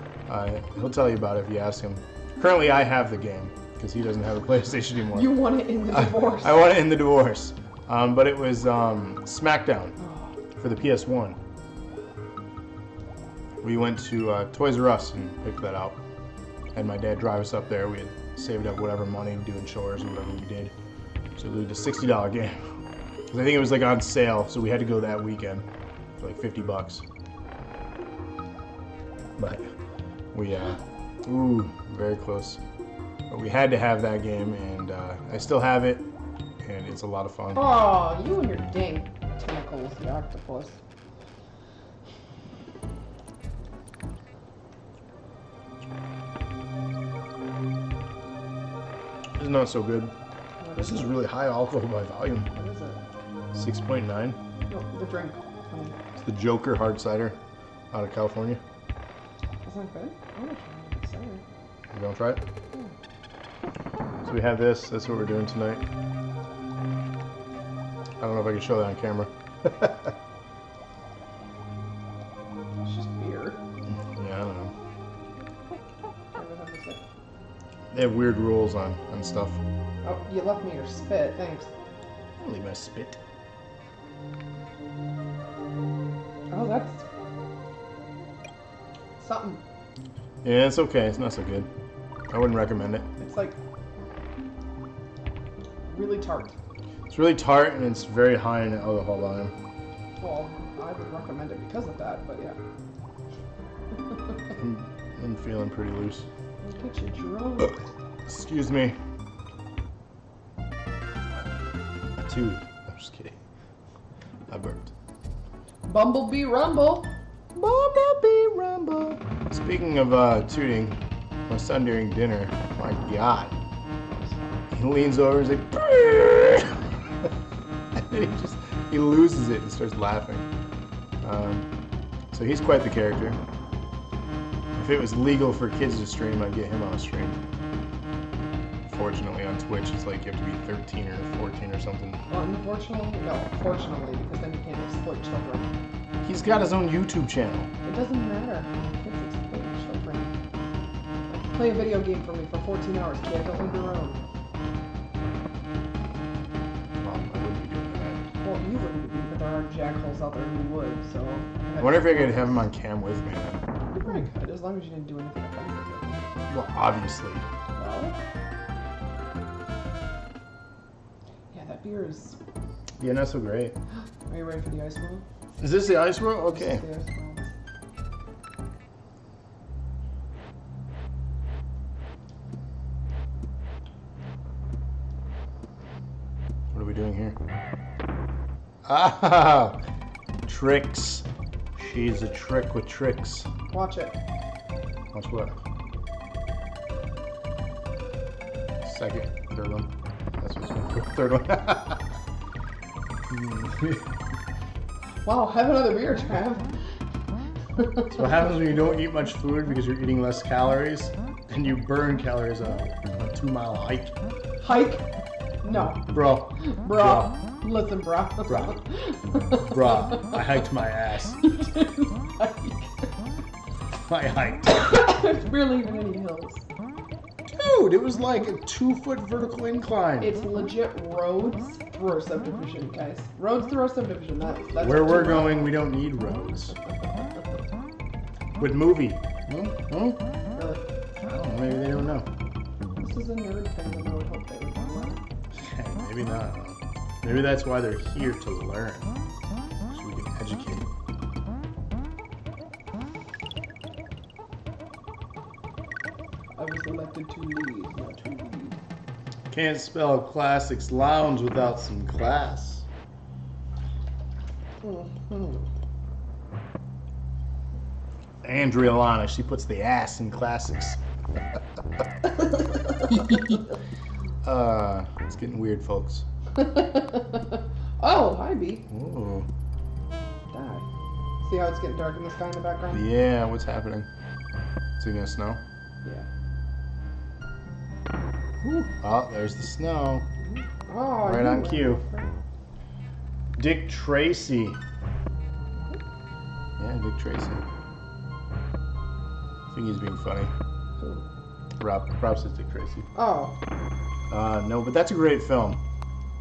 He'll tell you about it if you ask him. Currently, I have the game because he doesn't have a PlayStation anymore. You want it in the divorce. I want it in the divorce. But it was SmackDown for the PS1. We went to Toys R Us and picked that out. Had my dad drive us up there. We had saved up whatever money doing chores or whatever we did. So it was a $60 game. Because I think it was like on sale, so we had to go that weekend for like $50. But we, very close. But we had to have that game, and I still have it, and it's a lot of fun. Oh, you and your dang tentacles, the octopus. It's not so good. This is really high alcohol by volume. What is it? 6.9. No, the drink. It's the Joker hard cider out of California. Is that good? I'm gonna try it. Sorry. You gonna try it? So we have this. That's what we're doing tonight. I don't know if I can show that on camera. It's just beer. Yeah, I don't know. Never had this yet. They have weird rules on stuff. Oh, you left me your spit. Thanks. I'll leave my spit. Oh, that's something. Yeah, it's okay. It's not so good. I wouldn't recommend it. It's like really tart. It's really tart and it's very high in alcohol volume. Well, I would recommend it because of that, but yeah. I'm feeling pretty loose. It'll get you drunk. Excuse me. Dude, I'm just kidding. I burped. Bumblebee Rumble. Bumblebee Rumble. Speaking of tooting, my son during dinner, my God, he leans over and he's like, and then he loses it and starts laughing. So he's quite the character. If it was legal for kids to stream, I'd get him on a stream. Fortunately, on Twitch, it's like you have to be 13 or 14 or something. Well, unfortunately, no, fortunately, because then you can't exploit children. He's got his own YouTube channel. It doesn't matter. Kids exploit children. Play a video game for me for 14 hours, kid. Don't leave your own. Well, I wouldn't be doing that. Well, you wouldn't be, but there are jackholes out there who would, so... I wonder if I could have him on cam with me. You probably could, as long as you didn't do anything offensive. Well, obviously. Well... Yeah, that beer is... Yeah, not so great. Are you ready for the ice world? Is this the ice roll? Okay. This is the ice world. What are we doing here? Ah! Tricks. She's a trick with tricks. Watch it. Watch what? Second, third one. That's what's going third one. Wow, have another beer, Trav. So what happens when you don't eat much food because you're eating less calories and you burn calories on a 2-mile hike? Hike? No. Bro. Bruh. Listen, bruh. Bruh. I hiked my ass. I hiked. There's barely even any hills. Dude, it was like a 2-foot vertical incline. It's legit roads through our subdivision, guys. Roads through our subdivision. That's Where we're going, we don't need roads. With movie. Hmm? Really. I don't know, maybe they don't know. This is a nerd thing that I would hope they would know. Maybe not. Maybe that's why they're here to learn. So we can educate. I was elected to lead, not to lead. Can't spell classics lounge without some class. Mm-hmm. Andrea Lana, she puts the ass in classics. It's getting weird, folks. Oh, hi, B. Ooh. Die. See how it's getting dark in the sky in the background? Yeah, what's happening? Is it gonna snow? Yeah. Ooh. Oh, there's the snow. Oh, Right you on were cue. right. Dick Tracy. Yeah, Dick Tracy. I think he's being funny. Who? Rob says Dick Tracy. Oh, No, but that's a great film.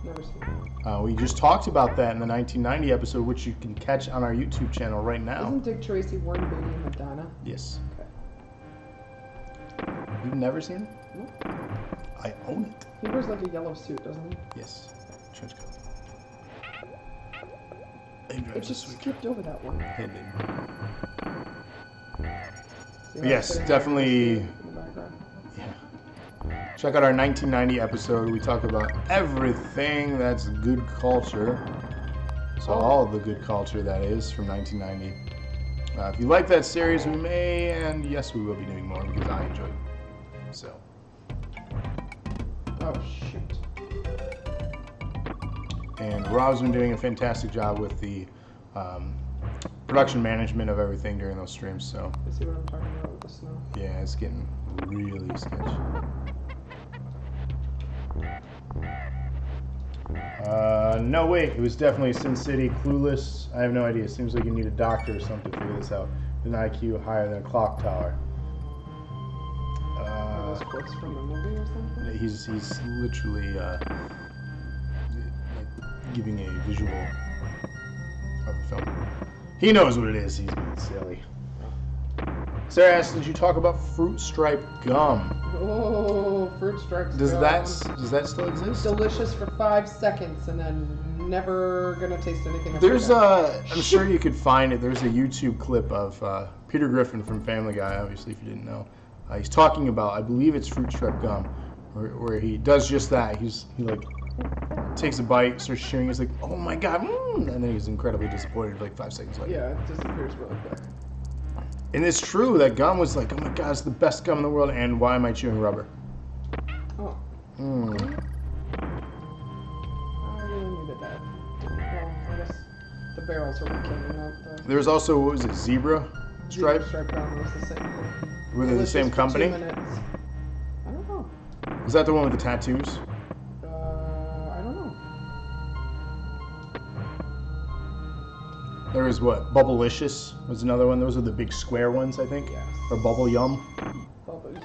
never seen that. We just talked about that in the 1990 episode, which you can catch on our YouTube channel right now. Isn't Dick Tracy Warren Beatty and Madonna? Yes. Okay. You've never seen it? Nope. I own it. He wears like a yellow suit, doesn't he? Yes. Trench coat. He It drives a just sweet skipped over that one. Hey, baby. See, Yes, sitting definitely. there in the background. Yeah. Check out our 1990 episode. We talk about everything that's good culture. So all of the good culture that is from 1990. If you like that series, we may, and yes, we will be doing more because I enjoy it. So. Oh shoot. And Rob's been doing a fantastic job with the production management of everything during those streams. So You see what I'm talking about with the snow? yeah, it's getting really sketchy. No, wait, it was definitely Sin City, Clueless. I have no idea. It seems like you need a doctor or something to figure this out. With an IQ higher than a clock tower. Are those quotes from a movie or something? He's literally like giving a visual of the film. He knows what it is. He's being silly. Sarah asked, "Did you talk about Fruit Stripe gum? Oh, fruit stripes. Does gum. that still exist?" Delicious for 5 seconds and then never gonna taste anything. ever There's again. I'm sure you could find it. There's a YouTube clip of Peter Griffin from Family Guy. Obviously, if you didn't know, he's talking about, I believe it's Fruit Stripe gum, where he does just that. He like takes a bite, starts chewing. He's like, "Oh my god!" And then he's incredibly disappointed like 5 seconds later. Yeah, it disappears really quick. And it's true that gum was like, "Oh my god, it's the best gum in the world." And why am I chewing rubber? Oh, Hmm. I really needed that. Well, I guess the barrels are what came out. The There's also, what was it, Zebra Stripe? Stripe gum was the same thing. Were they the Delicious same for company? 2 minutes. I don't know. Was that the one with the tattoos? I don't know. There was what? Bubblicious was another one. Those are the big square ones, I think. Yes. Or Bubble Yum.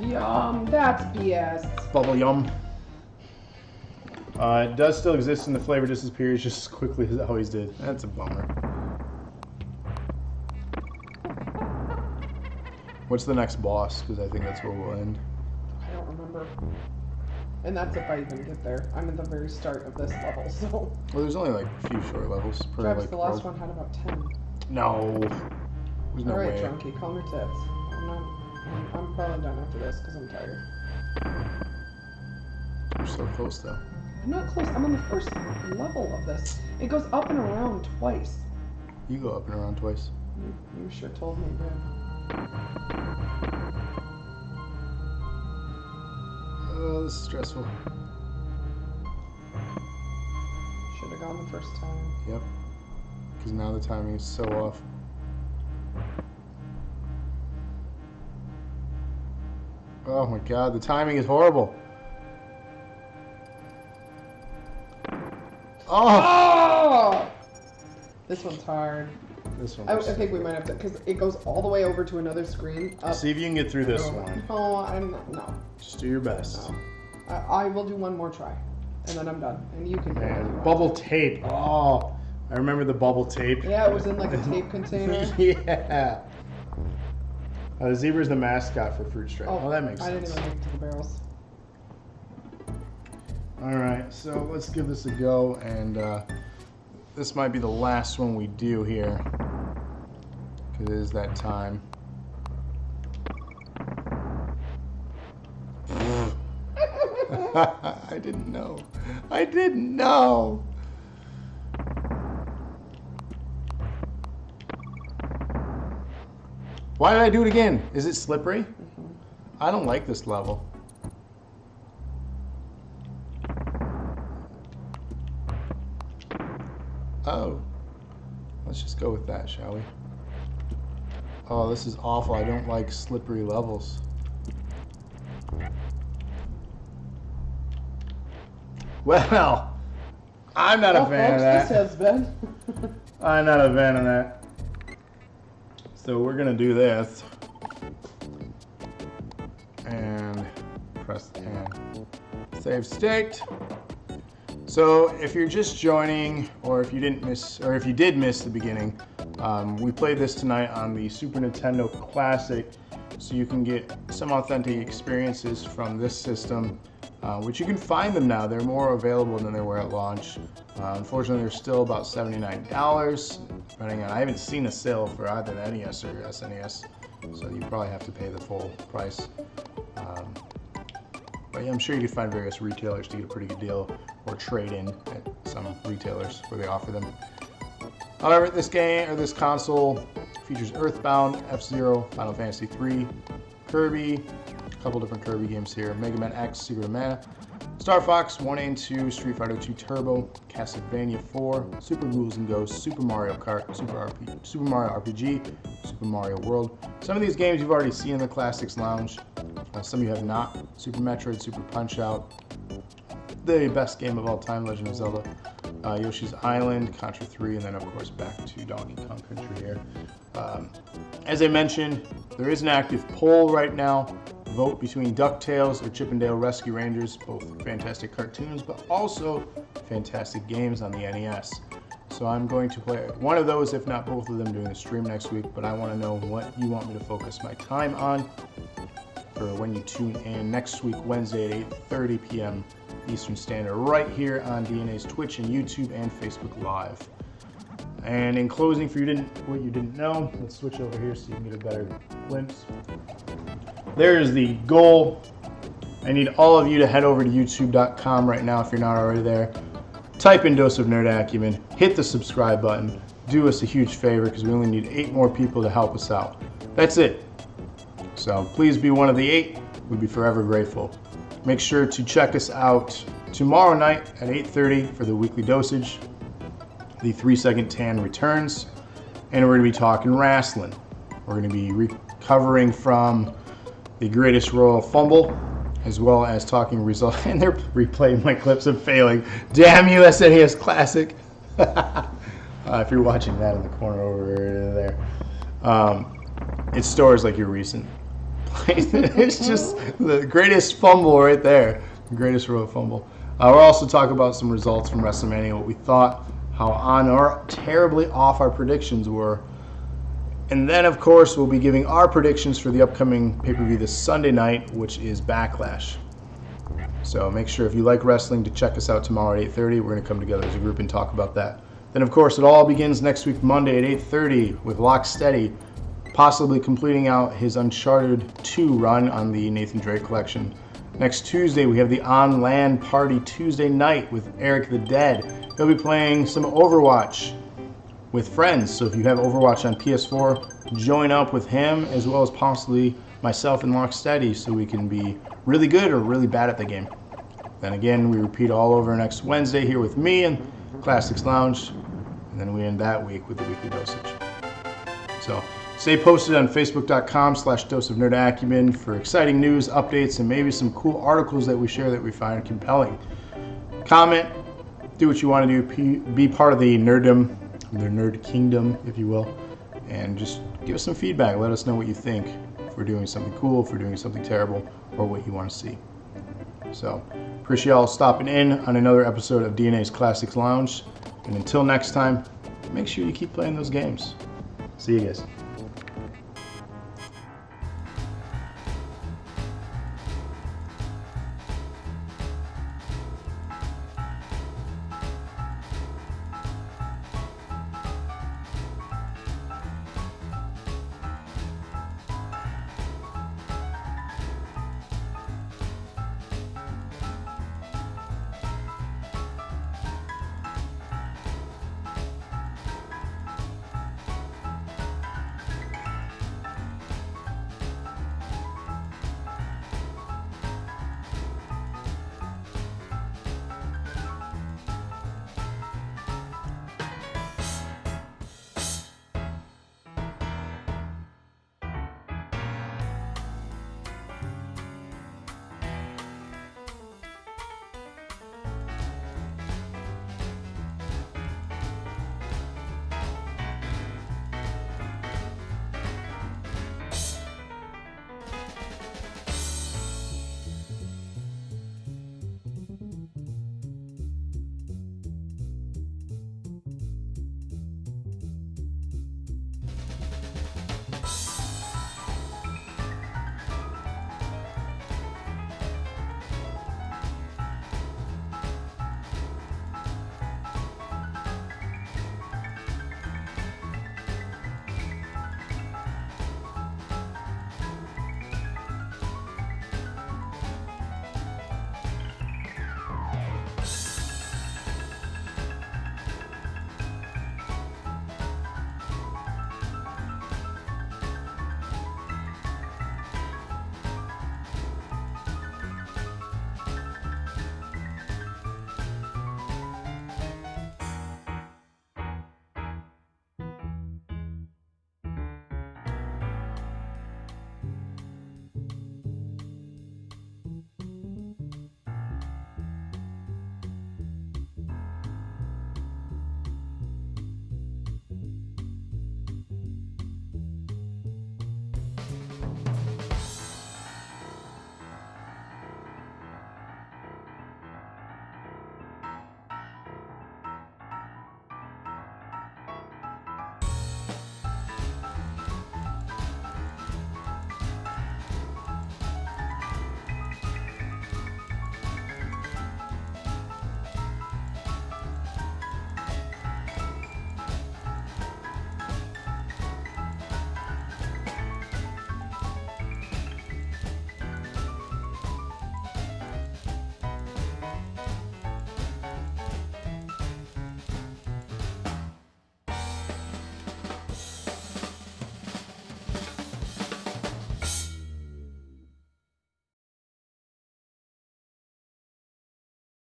Yum, that's BS. Bubble Yum. It does still exist and the flavor disappears just as quickly as it always did. That's a bummer. What's the next boss? Because I think that's where we'll end. I don't remember. And that's if I even get there. I'm at the very start of this level, so. Well, there's only like a few short levels. Per, Travis, like, the last world. one had about 10. No. There's no Alright, way. Drunky, calm your tits. I'm probably done after this because I'm tired. You're so close though. I'm not close. I'm on the first level of this. It goes up and around twice. You go up and around twice. You sure told me, man. Oh, this is stressful. Should have gone the first time. Yep. Because now the timing is so off. Oh my god, the timing is horrible. Oh! Oh! This one's hard. This one. I think we might have to, because it goes all the way over to another screen. Up. See if you can get through this one. Oh, I'm not. No. Just do your best. No. I will do one more try, and then I'm done. And you can. Man, bubble tape. Oh, I remember the bubble tape. Yeah, it was in like a tape container. Yeah. The zebra's the mascot for Fruit Stripe. Oh, that makes I sense. didn't even make it to the barrels. All right, so let's give this a go, and this might be the last one we do here, because it is that time. I didn't know. I didn't know. Why did I do it again? Is it slippery? Mm-hmm. I don't like this level. Oh. Let's just go with that, shall we? Oh, this is awful. I don't like slippery levels. Well, I'm not a fan of that. This has been. I'm not a fan of that. So we're gonna do this. And request and save state. So if you're just joining, or if you did miss the beginning, we played this tonight on the Super Nintendo Classic, so you can get some authentic experiences from this system, which you can find them now. They're more available than they were at launch. Unfortunately, they're still about $79, depending on. I haven't seen a sale for either the NES or SNES, so you probably have to pay the full price. But yeah, I'm sure you can find various retailers to get a pretty good deal, or trade in at some retailers where they offer them. However, this console features Earthbound, F-Zero, Final Fantasy III, Kirby, a couple different Kirby games here, Mega Man X, Secret of Mana, Star Fox 1 and 2, Street Fighter 2 Turbo, Castlevania 4, Super Ghouls and Ghosts, Super Mario Kart, Super Mario RPG, Super Mario World. Some of these games you've already seen in the Classics Lounge. Some you have not. Super Metroid, Super Punch-Out, the best game of all time, Legend of Zelda, Yoshi's Island, Contra 3, and then of course back to Donkey Kong Country here. As I mentioned, there is an active poll right now. Vote between DuckTales or Chip 'n Dale Rescue Rangers, both fantastic cartoons, but also fantastic games on the NES. So I'm going to play one of those, if not both of them, during the stream next week, but I want to know what you want me to focus my time on for when you tune in next week, Wednesday at 8:30 p.m. Eastern Standard, right here on DNA's Twitch and YouTube and Facebook Live. And in closing, for what you didn't know, let's switch over here so you can get a better glimpse. There's the goal. I need all of you to head over to youtube.com right now if you're not already there. Type in Dose of Nerd Acumen, hit the subscribe button, do us a huge favor because we only need 8 more people to help us out. That's it. So please be one of the 8. We'd be forever grateful. Make sure to check us out tomorrow night at 8:30 for the weekly dosage. The 3-second tan returns, and we're going to be talking wrestling. We're going to be recovering from the greatest Royal Fumble, as well as talking results. And they're replaying my clips of failing. Damn you, SNES Classic! If you're watching that in the corner over there, it stores like your recent. It's just the greatest fumble right there. The greatest Royal Fumble. We'll also talk about some results from WrestleMania, what we thought, how on or terribly off our predictions were. And then, of course, we'll be giving our predictions for the upcoming pay-per-view this Sunday night, which is Backlash. So make sure, if you like wrestling, to check us out tomorrow at 8:30. We're going to come together as a group and talk about that. Then, of course, it all begins next week, Monday at 8:30, with Locksteady possibly completing out his Uncharted 2 run on the Nathan Drake collection. Next Tuesday, we have the On Land Party Tuesday night with Eric the Dead. He'll be playing some Overwatch with friends. So if you have Overwatch on PS4, join up with him, as well as possibly myself and Locksteady, so we can be really good or really bad at the game. Then again, we repeat all over next Wednesday here with me and Classics Lounge, and then we end that week with the weekly dosage. So stay posted on facebook.com/Dose of Nerd Acumen for exciting news, updates, and maybe some cool articles that we share that we find compelling. Comment, do what you want to do, be part of the nerddom, the nerd kingdom, if you will, and just give us some feedback. Let us know what you think, if we're doing something cool, if we're doing something terrible, or what you want to see. So appreciate y'all stopping in on another episode of DNA's Classics Lounge, and until next time, make sure you keep playing those games. See you guys.